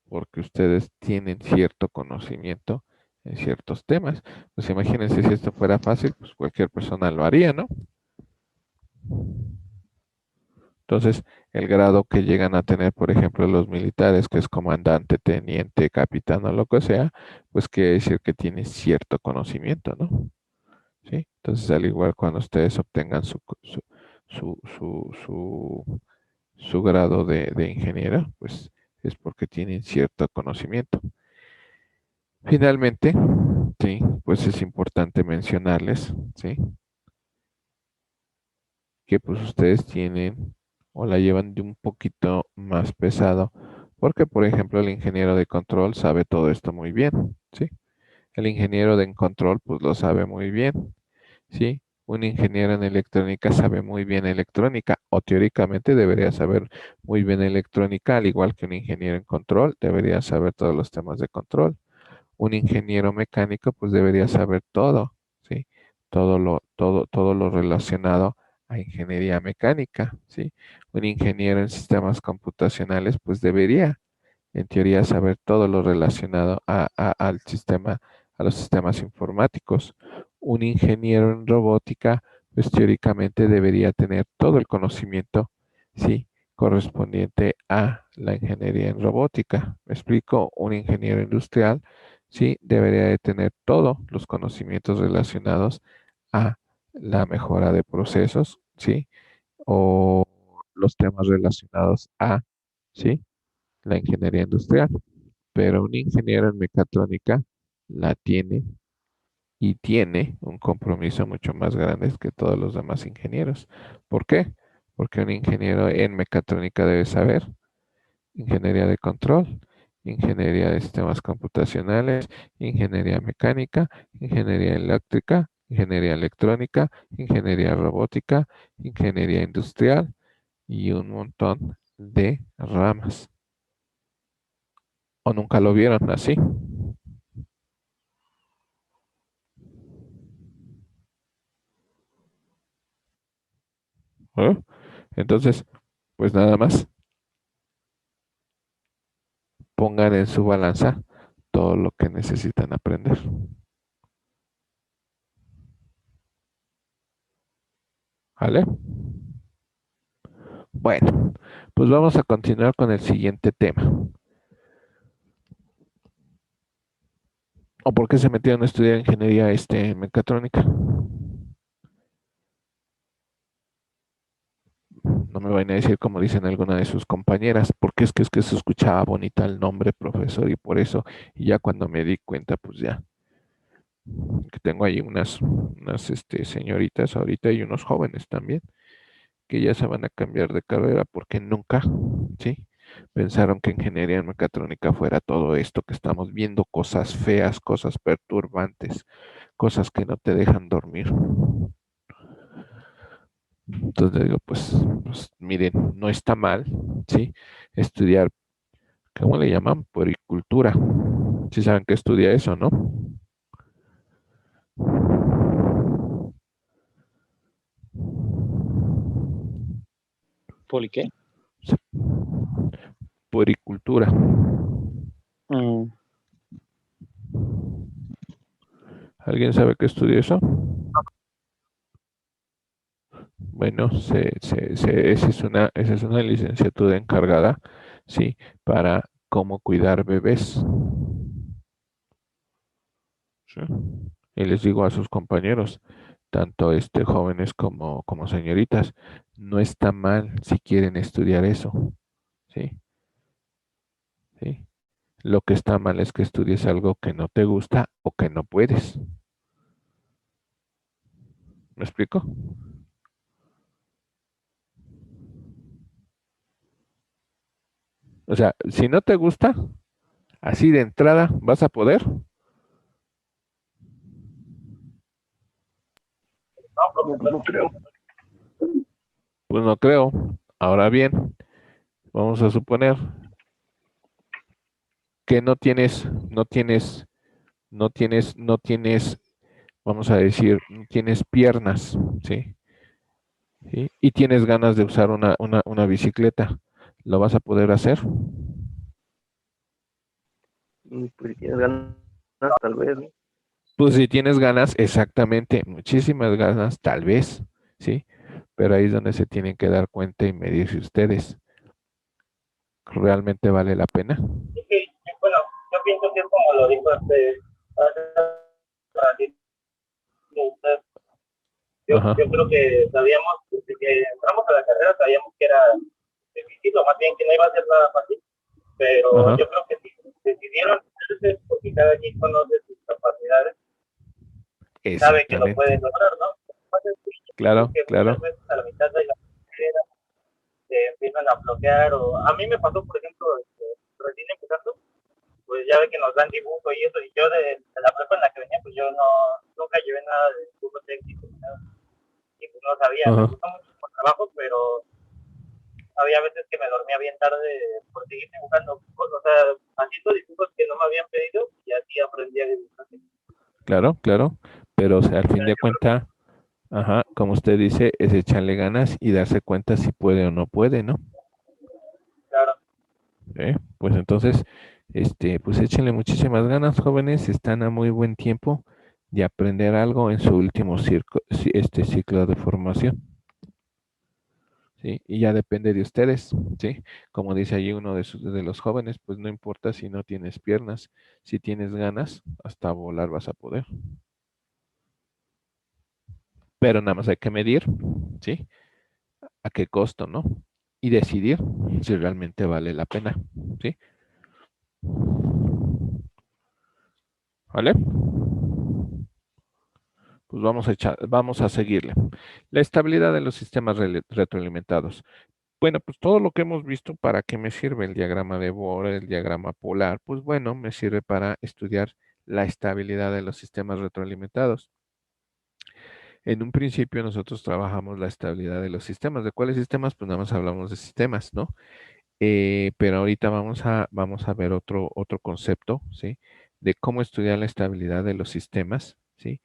porque ustedes tienen cierto conocimiento en ciertos temas. Pues imagínense si esto fuera fácil, pues cualquier persona lo haría, ¿no? Entonces, el grado que llegan a tener, por ejemplo, los militares, que es comandante, teniente, capitán o lo que sea, pues quiere decir que tiene cierto conocimiento, ¿no? ¿Sí? Entonces, al igual cuando ustedes obtengan su, su, su, su grado de ingeniero, pues es porque tienen cierto conocimiento. Finalmente, sí, pues es importante mencionarles, ¿sí? Que pues ustedes tienen o la llevan de un poquito más pesado Porque, por ejemplo, el ingeniero de control sabe todo esto muy bien, ¿sí? El ingeniero de control, pues lo sabe muy bien, ¿sí? Un ingeniero en electrónica sabe muy bien electrónica, o teóricamente debería saber muy bien electrónica, al igual que un ingeniero en control, debería saber todos los temas de control. Un ingeniero mecánico, pues debería saber todo, ¿sí? Todo lo relacionado a ingeniería mecánica, ¿sí? Un ingeniero en sistemas computacionales, pues debería, en teoría, saber todo lo relacionado al sistema, a los sistemas informáticos. Un ingeniero en robótica, pues teóricamente debería tener todo el conocimiento, ¿sí? Correspondiente a la ingeniería en robótica. ¿Me explico? Un ingeniero industrial, sí, debería de tener todos los conocimientos relacionados a la mejora de procesos, ¿sí? O los temas relacionados a, ¿sí? La ingeniería industrial. Pero un ingeniero en mecatrónica la tiene y tiene un compromiso mucho más grande que todos los demás ingenieros. ¿Por qué? Porque un ingeniero en mecatrónica debe saber ingeniería de control, ingeniería de sistemas computacionales, ingeniería mecánica, ingeniería eléctrica, ingeniería electrónica, ingeniería robótica, ingeniería industrial y un montón de ramas. ¿O nunca lo vieron así? ¿Eh? Entonces, pues nada más pongan en su balanza todo lo que necesitan aprender. ¿Vale? Bueno, pues vamos a continuar con el siguiente tema. ¿O por qué se metieron a estudiar ingeniería mecatrónica? No me vayan a decir como dicen algunas de sus compañeras, porque es que se escuchaba bonita el nombre profesor y por eso, y ya cuando me di cuenta, pues ya, que tengo ahí unas señoritas ahorita y unos jóvenes también, que ya se van a cambiar de carrera porque nunca, ¿sí? Pensaron que ingeniería mecatrónica fuera todo esto que estamos viendo, cosas feas, cosas perturbantes, cosas que no te dejan dormir. Entonces digo, pues miren, no está mal, ¿sí? Estudiar, ¿cómo le llaman? Poricultura. ¿Sí saben que estudia eso, no? ¿Poli qué? Poricultura. Mm, ¿Alguien sabe qué estudia eso? Bueno, esa es una licenciatura encargada, ¿sí? Para cómo cuidar bebés. ¿Sí? Y les digo a sus compañeros, tanto jóvenes como señoritas, no está mal si quieren estudiar eso, ¿sí? ¿Sí? Lo que está mal es que estudies algo que no te gusta o que no puedes. ¿Me explico? O sea, si no te gusta, así de entrada, ¿vas a poder? No creo. Pues no creo. Ahora bien, vamos a suponer que no tienes, vamos a decir, no tienes piernas, ¿sí? ¿Sí? Y tienes ganas de usar una bicicleta, ¿lo vas a poder hacer? Pues tienes ganas, tal vez, ¿no? Pues si tienes ganas, exactamente, muchísimas ganas, tal vez, ¿sí? Pero ahí es donde se tienen que dar cuenta y medirse ustedes. ¿Realmente vale la pena? Sí, bueno, yo pienso que es como lo dijo hace ratito usted. Ajá, Yo creo que sabíamos, desde que entramos a la carrera, sabíamos que era difícil, o más bien que no iba a ser nada fácil, pero ajá, yo creo que si decidieron hacerse, porque cada quien conoce sus capacidades y sabe que lo puede exactamente. lograr, ¿no? Más sencillo, Claro, porque muchas claro. veces a la mitad de la carrera se empiezan a bloquear, o a mí me pasó, por ejemplo, recién empezando, pues ya ve que nos dan dibujo y eso, y yo de la prepa en la que venía, pues yo nunca llevé nada de dibujo técnico, nada. Y pues no sabía, me Ajá. gustó mucho el trabajo, pero había veces que me dormía bien tarde por seguir dibujando, o sea, haciendo dibujos que no me habían pedido y así aprendí a dibujar. Claro, claro. Pero, o sea, al fin de cuentas, ajá, como usted dice, es echarle ganas y darse cuenta si puede o no puede, ¿no? Claro, Pues entonces, pues échenle muchísimas ganas, jóvenes. Están a muy buen tiempo de aprender algo en su último ciclo de formación. ¿Sí? Y ya depende de ustedes, ¿sí? Como dice allí uno de los jóvenes, pues no importa si no tienes piernas, si tienes ganas, hasta volar vas a poder. Pero nada más hay que medir, ¿sí? A qué costo, ¿no? Y decidir si realmente vale la pena, ¿sí? ¿Vale? Pues vamos a seguirle. La estabilidad de los sistemas retroalimentados. Bueno, pues todo lo que hemos visto, ¿para qué me sirve el diagrama de Bohr, el diagrama polar? Pues bueno, me sirve para estudiar la estabilidad de los sistemas retroalimentados. En un principio nosotros trabajamos la estabilidad de los sistemas. ¿De cuáles sistemas? Pues nada más hablamos de sistemas, ¿no? Pero ahorita vamos a ver otro concepto, ¿sí? De cómo estudiar la estabilidad de los sistemas, ¿sí?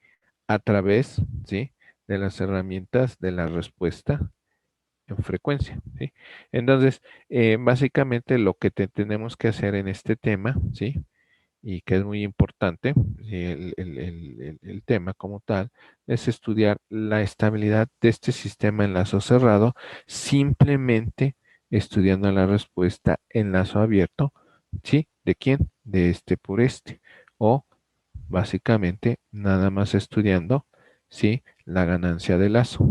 A través, ¿sí? De las herramientas de la respuesta en frecuencia, ¿sí? Entonces, básicamente lo que tenemos que hacer en este tema, ¿sí? Y que es muy importante, ¿sí? El tema como tal, es estudiar la estabilidad de este sistema en lazo cerrado, simplemente estudiando la respuesta en lazo abierto, ¿sí? ¿De quién? De este por este. O básicamente nada más estudiando, ¿sí? La ganancia de lazo.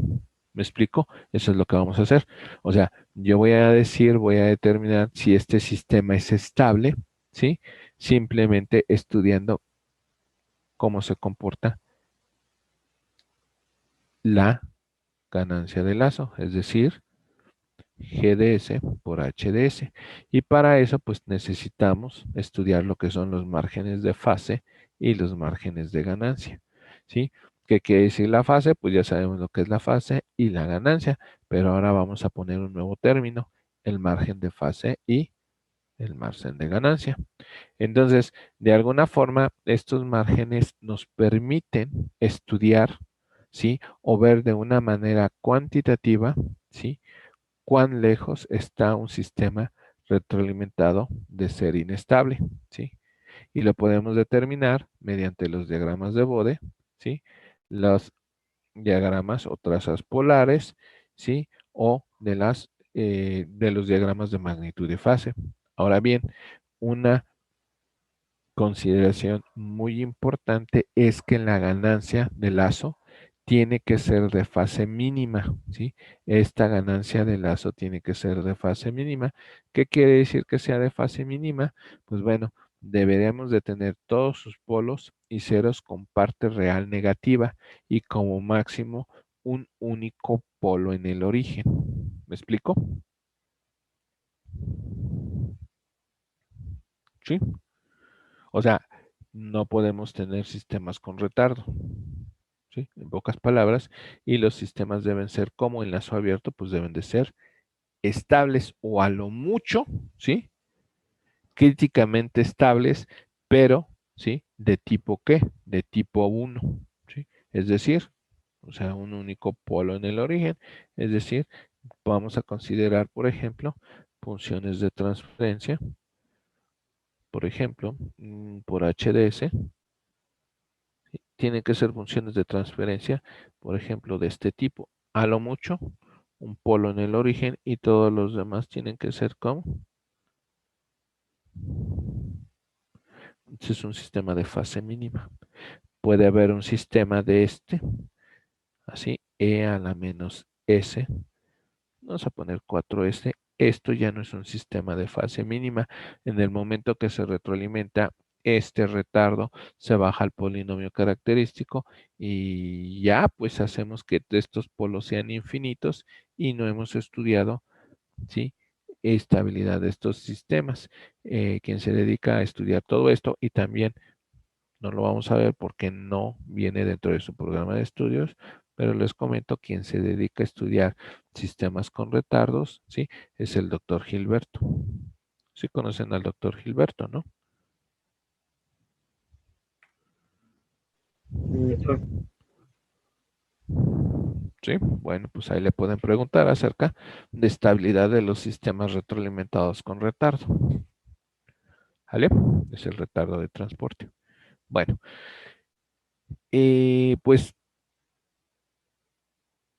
¿Me explico? Eso es lo que vamos a hacer. O sea, yo voy a decir, voy a determinar si este sistema es estable, ¿sí? Simplemente estudiando cómo se comporta la ganancia de lazo, es decir, GDS por HDS. Y para eso, pues necesitamos estudiar lo que son los márgenes de fase y los márgenes de ganancia, ¿sí? ¿Qué quiere decir la fase? Pues ya sabemos lo que es la fase y la ganancia, pero ahora vamos a poner un nuevo término, el margen de fase y el margen de ganancia. Entonces, de alguna forma, estos márgenes nos permiten estudiar, ¿sí? O ver de una manera cuantitativa, ¿sí? Cuán lejos está un sistema retroalimentado de ser inestable, ¿sí? Y lo podemos determinar mediante los diagramas de Bode, ¿sí? Los diagramas o trazas polares, ¿sí? O de los diagramas de magnitud y fase. Ahora bien, una consideración muy importante es que la ganancia de lazo tiene que ser de fase mínima, ¿sí? Esta ganancia de lazo tiene que ser de fase mínima. ¿Qué quiere decir que sea de fase mínima? Pues bueno, deberíamos de tener todos sus polos y ceros con parte real negativa y como máximo un único polo en el origen. ¿Me explico? ¿Sí? O sea, no podemos tener sistemas con retardo, ¿sí? En pocas palabras, y los sistemas deben ser como en lazo abierto, pues deben de ser estables o a lo mucho, ¿sí? Críticamente estables, pero, ¿sí? ¿De tipo qué? De tipo 1, ¿sí? Es decir, o sea, un único polo en el origen, es decir, vamos a considerar, por ejemplo, funciones de transferencia, por ejemplo, por HDS, tienen que ser funciones de transferencia, por ejemplo, de este tipo. A lo mucho, un polo en el origen y todos los demás tienen que ser como. Este es un sistema de fase mínima. Puede haber un sistema de así, E a la menos S. Vamos a poner 4S. Esto ya no es un sistema de fase mínima. En el momento que se retroalimenta este retardo, se baja el polinomio característico y ya pues hacemos que estos polos sean infinitos y no hemos estudiado, ¿sí? estabilidad de estos sistemas. Quien se dedica a estudiar todo esto, y también no lo vamos a ver porque no viene dentro de su programa de estudios, pero les comento, quien se dedica a estudiar sistemas con retardos, ¿sí? Es el doctor Gilberto. Sí conocen al doctor Gilberto, ¿no? Eso. Sí, bueno, pues ahí le pueden preguntar acerca de estabilidad de los sistemas retroalimentados con retardo. ¿Vale? Es el retardo de transporte. Bueno, pues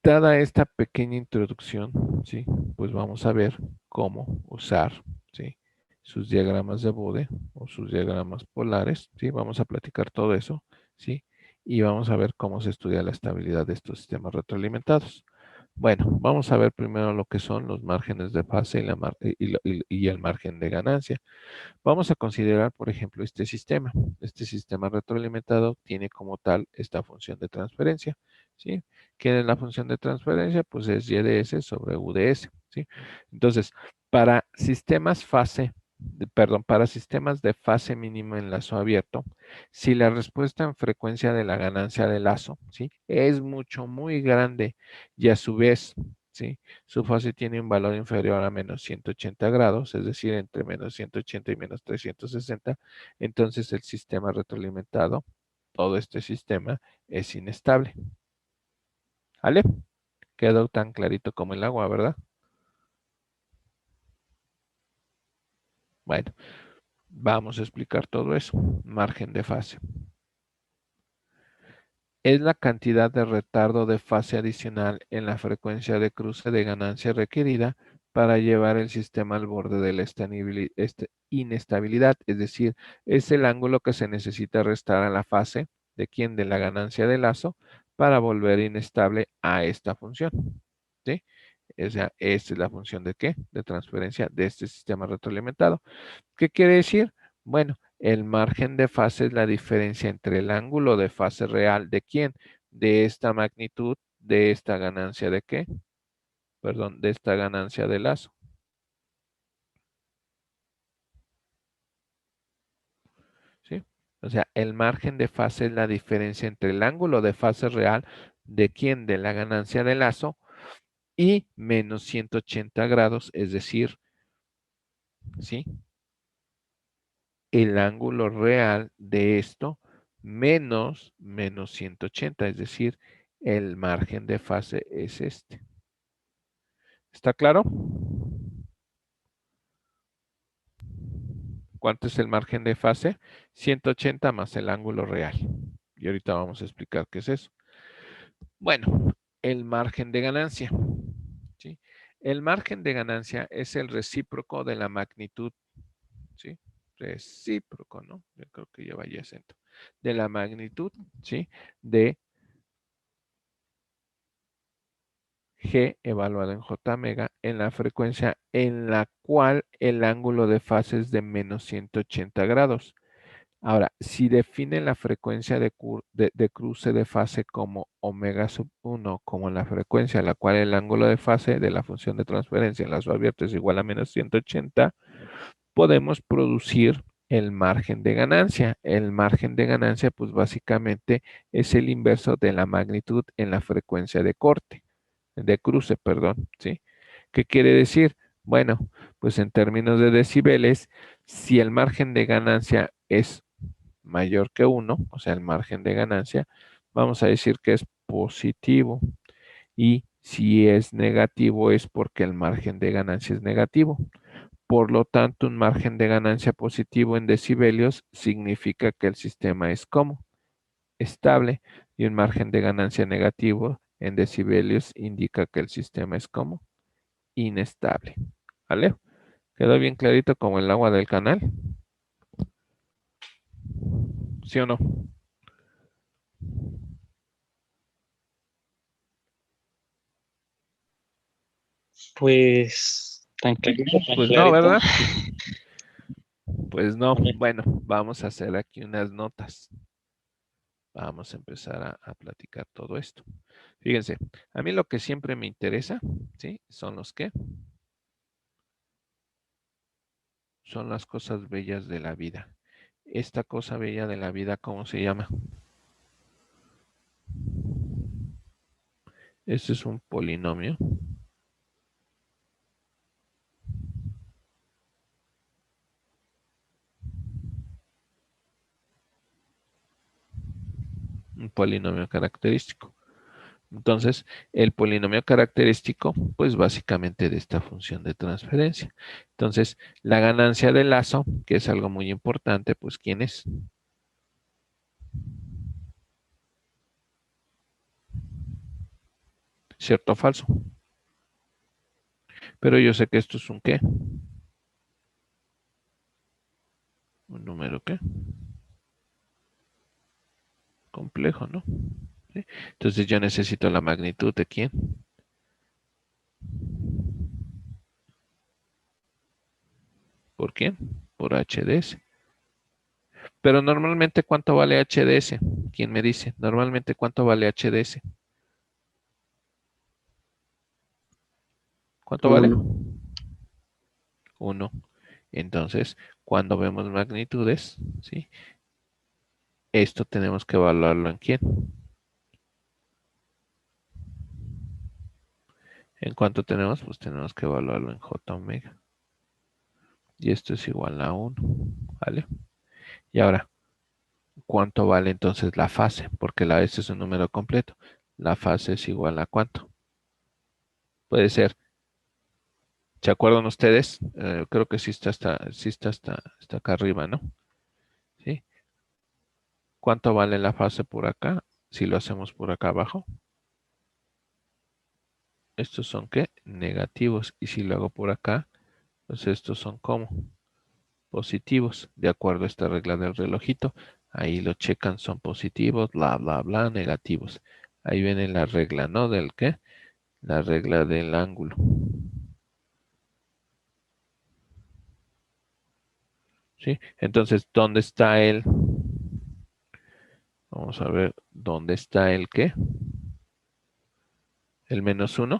dada esta pequeña introducción, ¿sí? Pues vamos a ver cómo usar, ¿sí? Sus diagramas de Bode o sus diagramas polares, ¿sí? Vamos a platicar todo eso, ¿sí? Y vamos a ver cómo se estudia la estabilidad de estos sistemas retroalimentados. Bueno, vamos a ver primero lo que son los márgenes de fase y el margen de ganancia. Vamos a considerar, por ejemplo, este sistema. Este sistema retroalimentado tiene como tal esta función de transferencia, ¿sí? ¿Qué es la función de transferencia? Pues es y de s sobre u de s, ¿sí? Entonces, para sistemas para sistemas de fase mínima en lazo abierto, si la respuesta en frecuencia de la ganancia de lazo, ¿sí? Es muy grande y a su vez, ¿sí? Su fase tiene un valor inferior a menos 180 grados, es decir, entre menos 180 y menos 360, entonces el sistema retroalimentado, todo este sistema, es inestable. ¿Vale? Quedó tan clarito como el agua, ¿verdad? Bueno, vamos a explicar todo eso. Margen de fase. Es la cantidad de retardo de fase adicional en la frecuencia de cruce de ganancia requerida para llevar el sistema al borde de la inestabilidad, es decir, es el ángulo que se necesita restar a la fase de de la ganancia de lazo para volver inestable a esta función. ¿Sí? O sea, esta es la función de ¿qué? De transferencia de este sistema retroalimentado. ¿Qué quiere decir? Bueno, el margen de fase es la diferencia entre el ángulo de fase real de quién, de esta magnitud, de esta ganancia de qué, perdón, de esta ganancia de lazo. ¿Sí? O sea, el margen de fase es la diferencia entre el ángulo de fase real de quién, de la ganancia de lazo, y menos 180 grados, es decir, ¿sí? El ángulo real de esto menos 180, es decir, el margen de fase es este. ¿Está claro? ¿Cuánto es el margen de fase? 180 más el ángulo real. Y ahorita vamos a explicar qué es eso. Bueno, el margen de ganancia. ¿Sí? El margen de ganancia es el recíproco de la magnitud. ¿Sí? Recíproco, ¿no? Yo creo que lleva ahí acento. De la magnitud, ¿sí? De G evaluado en J mega en la frecuencia en la cual el ángulo de fase es de menos 180 grados. Ahora, si define la frecuencia de cruce de fase como omega sub 1, como la frecuencia a la cual el ángulo de fase de la función de transferencia en lazo abierto es igual a menos 180, podemos producir el margen de ganancia. El margen de ganancia, pues básicamente es el inverso de la magnitud en la frecuencia de cruce, perdón, ¿sí? ¿Qué quiere decir? Bueno, pues en términos de decibeles, si el margen de ganancia es mayor que 1, o sea, el margen de ganancia, vamos a decir que es positivo. Y si es negativo es porque el margen de ganancia es negativo. Por lo tanto, un margen de ganancia positivo en decibelios significa que el sistema es como estable, y un margen de ganancia negativo en decibelios indica que el sistema es como inestable. ¿Vale? ¿Quedó bien clarito como el agua del canal? ¿Sí o no? Pues tranquilito, tan Pues no, clarito. ¿verdad? Pues no. Bueno, vamos a hacer aquí unas notas. Vamos a empezar a platicar todo esto. Fíjense, a mí lo que siempre me interesa, ¿sí? Son los ¿qué? son las cosas bellas de la vida. Esta cosa bella de la vida, ¿cómo se llama? Este es un polinomio. Un polinomio característico. Entonces, el polinomio característico, pues básicamente de esta función de transferencia. Entonces, la ganancia del lazo, que es algo muy importante, pues ¿quién es? ¿Cierto o falso? Pero yo sé que esto es un ¿qué? ¿Un número qué? Complejo, ¿no? ¿Sí? Entonces yo necesito la magnitud de ¿quién? ¿Por quién? Por h de s. Pero normalmente, ¿cuánto vale h de s? ¿Quién me dice? Normalmente, ¿cuánto vale h de s? ¿Cuánto vale? 1. Entonces, cuando vemos magnitudes, ¿sí? Esto tenemos que evaluarlo en quién. ¿En cuánto tenemos? Pues tenemos que evaluarlo en j omega. Y esto es igual a 1, ¿vale? Y ahora, ¿cuánto vale entonces la fase? Porque la S es un número completo. La fase es igual a ¿cuánto? Puede ser. ¿Se acuerdan ustedes? Creo que sí está hasta acá arriba, ¿no? ¿Sí? ¿Cuánto vale la fase por acá? Si lo hacemos por acá abajo. Estos son ¿qué? Negativos. Y si lo hago por acá, pues estos son ¿cómo? Positivos. De acuerdo a esta regla del relojito. Ahí lo checan, son positivos, bla, bla, bla, negativos. Ahí viene la regla, ¿no? ¿Del qué? La regla del ángulo. ¿Sí? Entonces, ¿dónde está el? Vamos a ver, ¿dónde está el qué? El menos 1.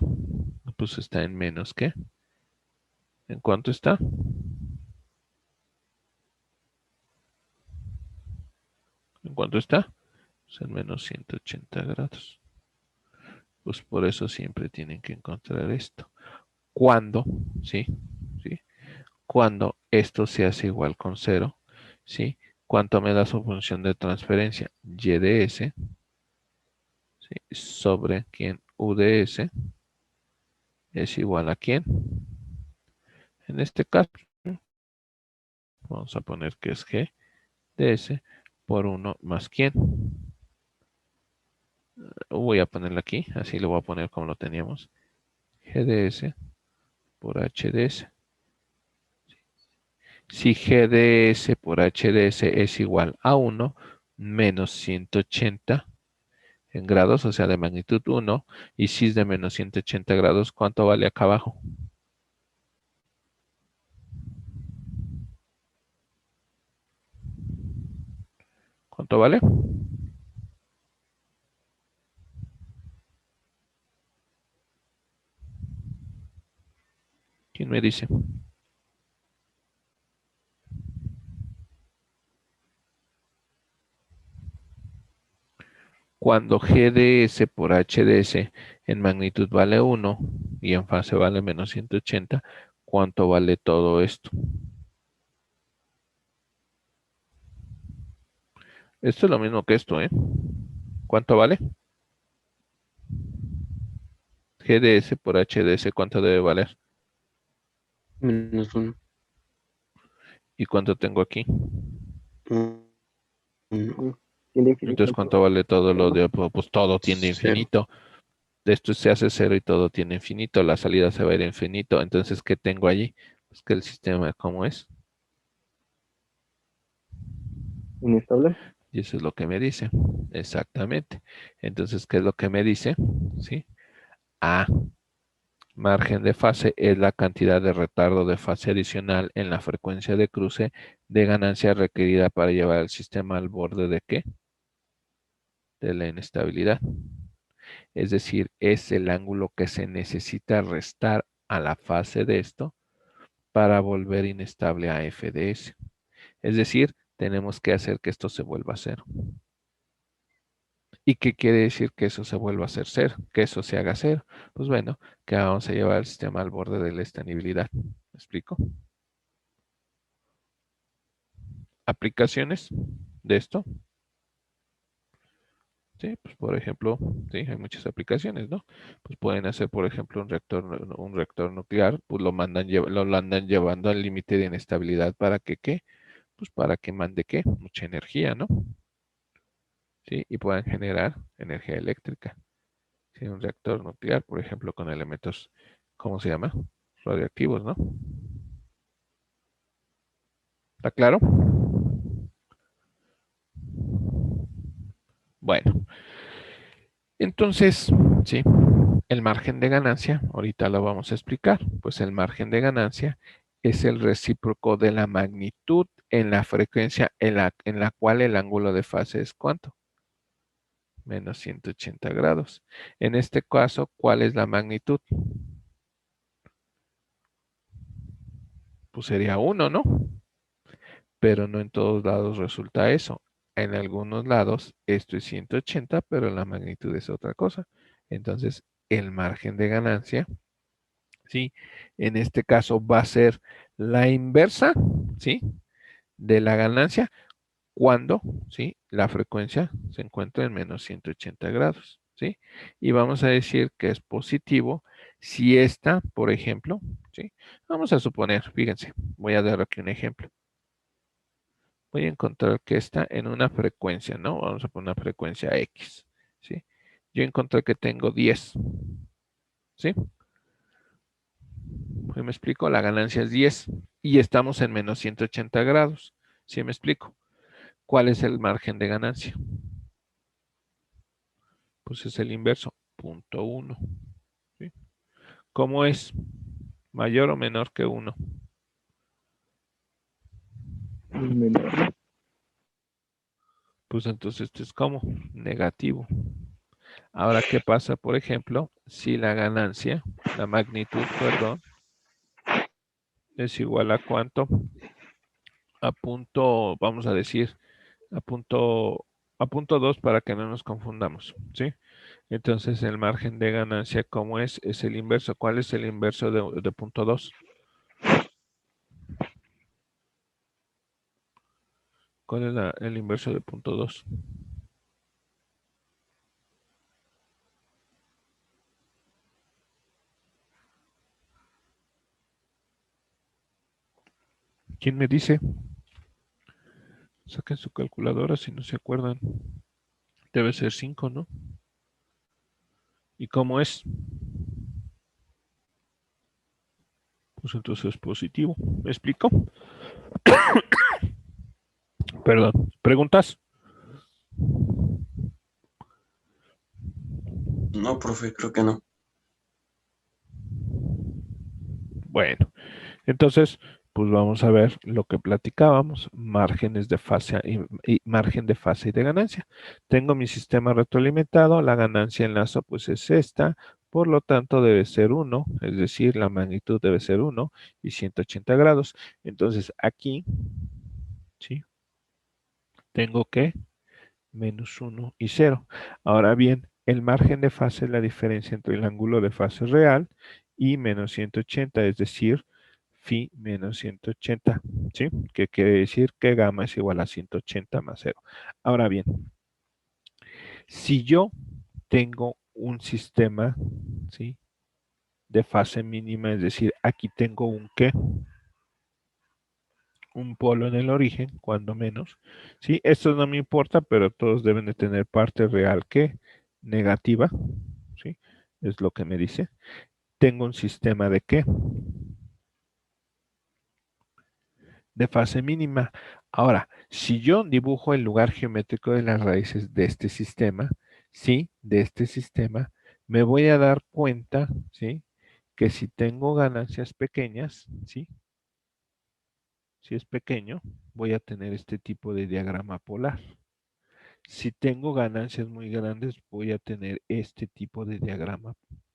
Pues está en menos ¿qué? ¿En cuánto está? ¿En cuánto está? Pues en menos 180 grados. Pues por eso siempre tienen que encontrar esto. Cuando, ¿sí? ¿Sí? Cuando esto se hace igual con 0, ¿sí? ¿Cuánto me da su función de transferencia? Y de S, ¿sí? Sobre quién U de S es igual a quién. En este caso, vamos a poner que es G de S por 1 más quién. Voy a ponerlo aquí, así lo voy a poner como lo teníamos. G de S por H de S. Si G de S por H de S es igual a 1 menos 180 en grados, o sea, de magnitud 1, y si es de menos 180 grados, ¿cuánto vale acá abajo? ¿Cuánto vale? ¿Quién me dice? Cuando G de S por H de S en magnitud vale 1 y en fase vale menos 180, ¿cuánto vale todo esto? Esto es lo mismo que esto, ¿eh? ¿Cuánto vale? G de S por H de S, ¿cuánto debe valer? Menos 1. ¿Y cuánto tengo aquí? Tiene infinito. Entonces, ¿cuánto vale todo lo de? Pues todo tiende a 0. infinito. Esto se hace 0 y todo tiene infinito. La salida se va a ir a infinito. Entonces, ¿qué tengo allí? Pues que el sistema, ¿cómo es? Inestable. Y eso es lo que me dice. Exactamente. Entonces, ¿qué es lo que me dice? ¿Sí? A. Margen de fase es la cantidad de retardo de fase adicional en la frecuencia de cruce de ganancia requerida para llevar el sistema al borde de ¿qué? De la inestabilidad. Es decir, es el ángulo que se necesita restar a la fase de esto para volver inestable a f de s. Es decir, tenemos que hacer que esto se vuelva a cero. ¿Y qué quiere decir que eso se vuelva a hacer cero? Que eso se haga cero. Pues bueno, que vamos a llevar el sistema al borde de la estabilidad. ¿Me explico? ¿Aplicaciones de esto? Sí, pues por ejemplo, sí, hay muchas aplicaciones, ¿no? Pues pueden hacer, por ejemplo, un reactor nuclear, pues lo andan llevando al límite de inestabilidad para que, ¿qué? Pues para que mande, ¿qué? Mucha energía, ¿no? Sí, y puedan generar energía eléctrica. Sí, un reactor nuclear, por ejemplo, con elementos, ¿cómo se llama? Radioactivos, ¿no? ¿Está claro? Bueno, entonces, sí, el margen de ganancia, ahorita lo vamos a explicar, pues el margen de ganancia es el recíproco de la magnitud en la frecuencia en la cual el ángulo de fase es ¿cuánto? Menos 180 grados. En este caso, ¿cuál es la magnitud? Pues sería 1, ¿no? Pero no en todos lados resulta eso. En algunos lados esto es 180, pero la magnitud es otra cosa. Entonces, el margen de ganancia, ¿sí? En este caso va a ser la inversa, ¿sí? De la ganancia cuando, ¿sí? La frecuencia se encuentra en menos 180 grados, ¿sí? Y vamos a decir que es positivo si esta, por ejemplo, ¿sí? Vamos a suponer, fíjense, voy a dar aquí un ejemplo. Voy a encontrar que está en una frecuencia, ¿no? Vamos a poner una frecuencia X, ¿sí? Yo encontré que tengo 10, ¿sí? Me explico, la ganancia es 10 y estamos en menos 180 grados, ¿sí me explico? ¿Cuál es el margen de ganancia? Pues es el inverso, 0.1, ¿sí? ¿Cómo es? ¿Mayor o menor que 1? Menor. Pues entonces esto es como negativo. Ahora, ¿qué pasa, por ejemplo, si la ganancia, la magnitud, perdón, es igual a cuánto? A punto, vamos a decir, a punto 2 para que no nos confundamos, ¿sí? Entonces, el margen de ganancia, ¿cómo es? Es el inverso. ¿Cuál es el inverso de punto 2? ¿Cuál es el inverso de punto 2? ¿Quién me dice? Saquen su calculadora si no se acuerdan. Debe ser 5, ¿no? ¿Y cómo es? Pues entonces es positivo. ¿Me explico? Perdón. ¿Preguntas? No, profe, creo que no. Bueno, entonces, pues vamos a ver lo que platicábamos, márgenes de fase y margen de fase y de ganancia. Tengo mi sistema retroalimentado, la ganancia en lazo pues es esta, por lo tanto debe ser 1, es decir, la magnitud debe ser 1 y 180 grados. Entonces aquí, ¿sí? Tengo que menos 1 y 0. Ahora bien, el margen de fase es la diferencia entre el ángulo de fase real y menos 180, es decir, phi menos 180, ¿sí? Que quiere decir que gamma es igual a 180 más 0. Ahora bien, si yo tengo un sistema, ¿sí? De fase mínima, es decir, aquí tengo un ¿qué? Un polo en el origen, cuando menos. ¿Sí? Esto no me importa, pero todos deben de tener parte real que negativa. ¿Sí? Es lo que me dice. Tengo un sistema de ¿qué? De fase mínima. Ahora, si yo dibujo el lugar geométrico de las raíces de este sistema, ¿sí? De este sistema, me voy a dar cuenta, ¿sí? Que si tengo ganancias pequeñas, ¿sí? Si es pequeño, voy a tener este tipo de diagrama polar. Si tengo ganancias muy grandes, voy a tener este tipo de diagrama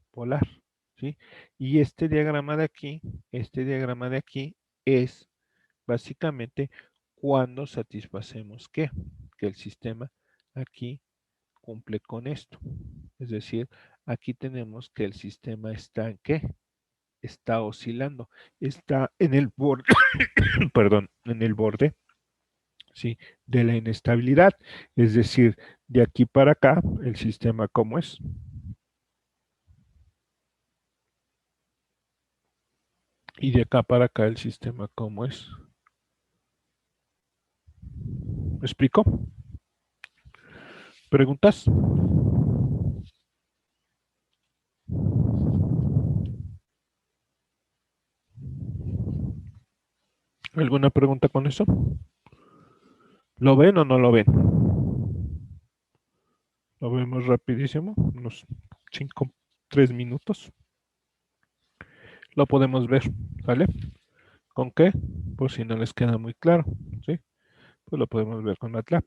polar, ¿sí? Y este diagrama de aquí es básicamente cuando satisfacemos que el sistema aquí cumple con esto. Es decir, aquí tenemos que el sistema está en ¿qué? Está oscilando, está en el borde, perdón, en el borde, ¿sí? De la inestabilidad. Es decir, de aquí para acá, el sistema ¿cómo es? Y de acá para acá, el sistema ¿cómo es? ¿Me explico? ¿Preguntas? ¿Alguna pregunta con eso? ¿Lo ven o no lo ven? Lo vemos rapidísimo, unos 5, 3 minutos. Lo podemos ver, ¿sale? ¿Con qué? Por si no les queda muy claro, ¿sí? Pues lo podemos ver con MATLAB,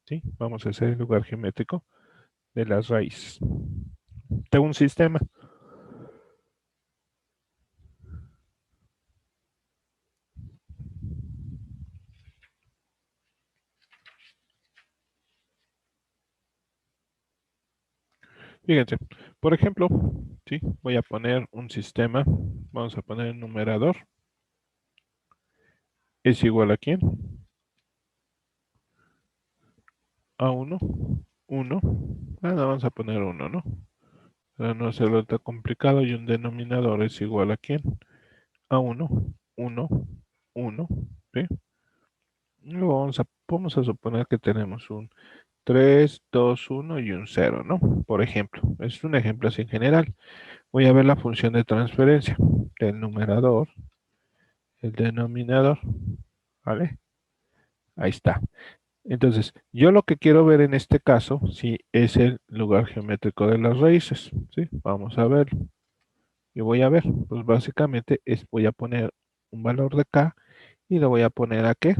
¿sí? Vamos a hacer el lugar geométrico de las raíces. Tengo un sistema. Fíjense, por ejemplo, ¿sí? Voy a poner un sistema, vamos a poner el numerador, es igual a ¿quién? A 1, 1, vamos a poner 1, ¿no? Para no hacerlo tan complicado, y un denominador es igual a ¿quién? A 1, 1, 1, ¿sí? Luego vamos a suponer que tenemos un 3, 2, 1 y un 0, ¿no? Por ejemplo, es un ejemplo así en general. Voy a ver la función de transferencia del numerador, el denominador, ¿vale? Ahí está. Entonces, yo lo que quiero ver en este caso, sí, es el lugar geométrico de las raíces, ¿sí? Vamos a ver. Y voy a ver, pues básicamente voy a poner un valor de K y lo voy a poner a ¿qué?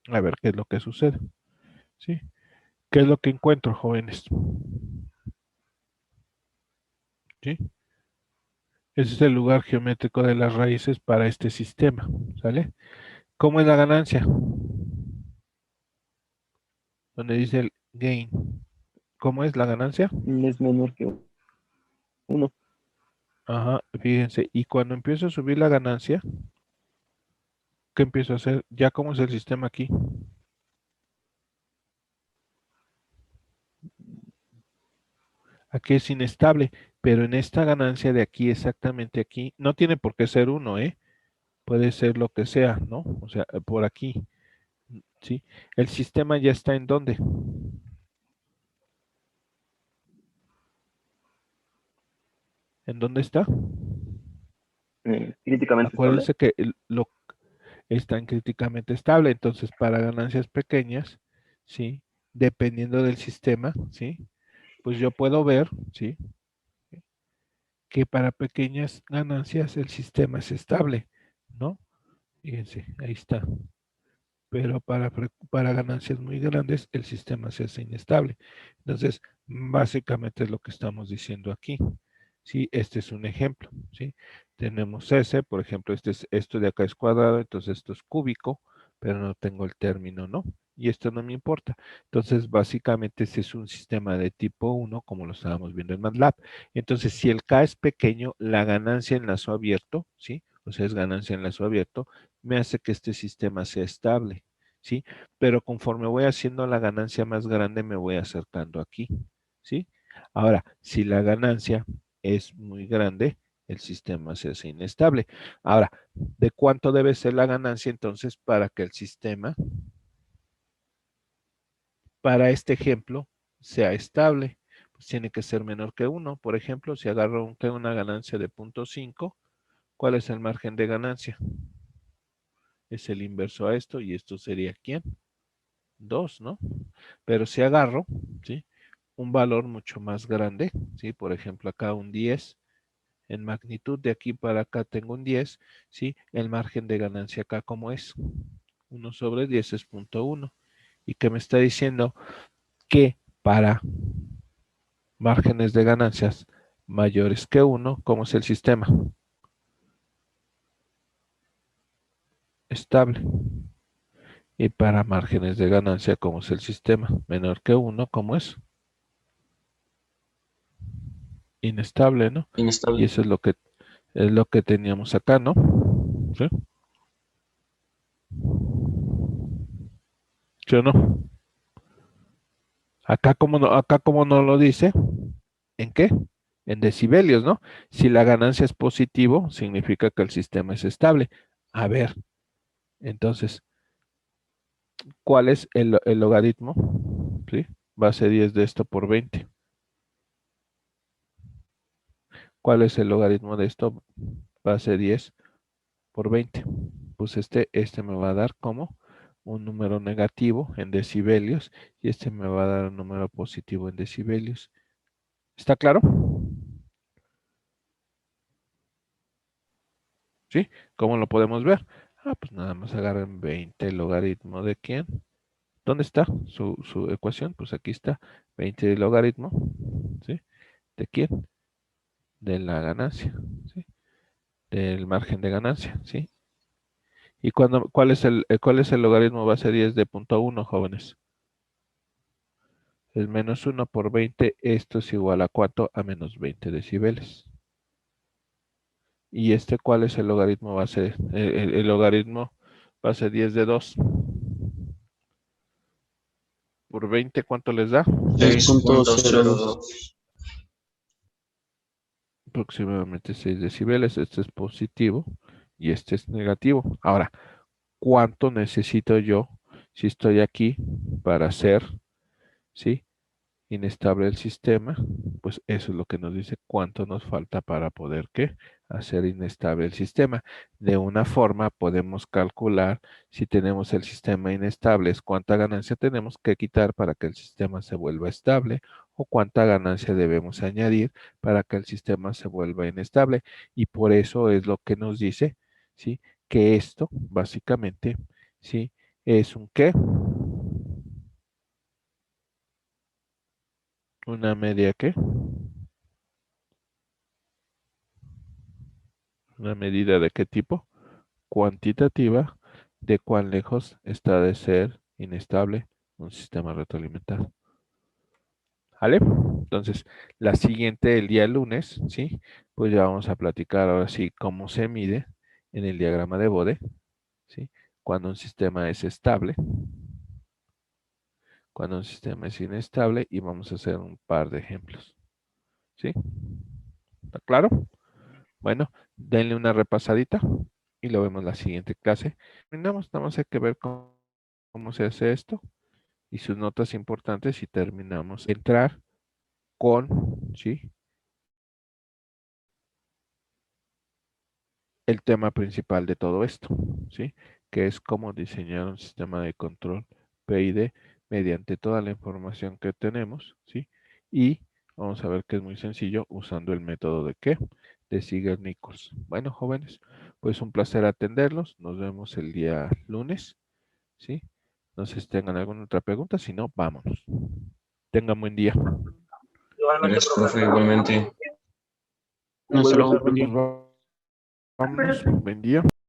A ver qué es lo que sucede, ¿sí? ¿Qué es lo que encuentro, jóvenes? ¿Sí? Ese es el lugar geométrico de las raíces para este sistema, ¿sale? ¿Cómo es la ganancia? Donde dice el gain. ¿Cómo es la ganancia? Es menor que 1. Ajá, fíjense. Y cuando empiezo a subir la ganancia, ¿qué empiezo a hacer? ¿Ya cómo es el sistema aquí? Aquí es inestable, pero en esta ganancia de aquí, exactamente aquí, no tiene por qué ser 1, ¿eh? Puede ser lo que sea, ¿no? O sea, por aquí, ¿sí? El sistema ya está ¿en dónde? ¿En dónde está? Críticamente estable. Acuérdense que lo están críticamente estable, entonces para ganancias pequeñas, ¿sí? Dependiendo del sistema, ¿sí? Pues yo puedo ver, ¿sí? Que para pequeñas ganancias el sistema es estable, ¿no? Fíjense, ahí está. Pero para ganancias muy grandes el sistema se hace inestable. Entonces, básicamente es lo que estamos diciendo aquí. ¿Sí? Este es un ejemplo. ¿Sí? Tenemos S, por ejemplo, esto de acá es cuadrado, entonces esto es cúbico, pero no tengo el término, ¿no? Y esto no me importa. Entonces, básicamente este es un sistema de tipo 1, como lo estábamos viendo en MATLAB. Entonces, si el K es pequeño, la ganancia en lazo abierto, ¿sí? O sea, es ganancia en lazo abierto, me hace que este sistema sea estable, ¿sí? Pero conforme voy haciendo la ganancia más grande, me voy acercando aquí, ¿sí? Ahora, si la ganancia es muy grande, el sistema se hace inestable. Ahora, ¿de cuánto debe ser la ganancia entonces para que el sistema, para este ejemplo, sea estable? Pues tiene que ser menor que 1. Por ejemplo, si agarro una ganancia de 0.5, ¿cuál es el margen de ganancia? Es el inverso a esto y esto sería ¿quién? 2, ¿no? Pero si agarro, ¿sí? Un valor mucho más grande, ¿sí? Por ejemplo, acá un 10, en magnitud de aquí para acá tengo un 10, ¿sí? El margen de ganancia acá, ¿cómo es? 1 sobre 10 es 0.1. ¿Y qué me está diciendo? Que para márgenes de ganancias mayores que 1, ¿cómo es el sistema? Estable. Y para márgenes de ganancia, ¿cómo es el sistema? Menor que 1, ¿cómo es? Inestable, ¿no? Y Inestable. eso es lo que teníamos acá, ¿no? ¿Sí? ¿Sí o no? Acá como no lo dice, ¿en qué? En decibelios, ¿no? Si la ganancia es positivo, significa que el sistema es estable. A ver, entonces, ¿cuál es el logaritmo? ¿Sí? Base 10 de esto por 20. ¿Cuál es el logaritmo de esto? Base 10 por 20. Pues este me va a dar como un número negativo en decibelios y este me va a dar un número positivo en decibelios. ¿Está claro? ¿Sí? ¿Cómo lo podemos ver? Ah, pues nada más agarren 20 logaritmo de quién. ¿Dónde está su ecuación? Pues aquí está 20 logaritmo, ¿sí? ¿De quién? De la ganancia, ¿sí? Del margen de ganancia, ¿sí? ¿Y cuál es el logaritmo base 10 de punto 1, jóvenes? Es menos 1 por 20, esto es igual a 4 a menos 20 decibeles. ¿Y cuál es el logaritmo base? El logaritmo base 10 de 2 por 20, ¿cuánto les da? 6.02. Aproximadamente 6 decibeles. Este es positivo y este es negativo. Ahora, ¿cuánto necesito yo si estoy aquí para hacer, ¿sí? Inestable el sistema? Pues eso es lo que nos dice cuánto nos falta para poder, ¿qué? Hacer inestable el sistema. De una forma podemos calcular si tenemos el sistema inestable, es cuánta ganancia tenemos que quitar para que el sistema se vuelva estable o cuánta ganancia debemos añadir para que el sistema se vuelva inestable. Y por eso es lo que nos dice, ¿sí? Que esto básicamente, ¿sí? Es un ¿qué? Una media ¿qué? Una medida de qué tipo? Cuantitativa de cuán lejos está de ser inestable un sistema retroalimentado. ¿Vale? Entonces, la siguiente, el día lunes, ¿sí? Pues ya vamos a platicar ahora sí cómo se mide en el diagrama de Bode, ¿sí? Cuando un sistema es estable, cuando un sistema es inestable y vamos a hacer un par de ejemplos, ¿sí? ¿Está claro? Bueno, denle una repasadita y lo vemos en la siguiente clase. Terminamos, nada más hay que ver cómo se hace esto y sus notas importantes y terminamos. Entrar con, ¿sí? El tema principal de todo esto, ¿sí? Que es cómo diseñar un sistema de control PID mediante toda la información que tenemos, ¿sí? Y vamos a ver que es muy sencillo usando el método de ¿qué? De Ziegler-Nichols. Bueno, jóvenes, pues un placer atenderlos. Nos vemos el día lunes, ¿sí? No sé si tengan alguna otra pregunta, si no, vámonos. Tengan buen día. Igualmente, Gracias, profe. profe, igualmente. Hasta luego. Pues vámonos. Buen día.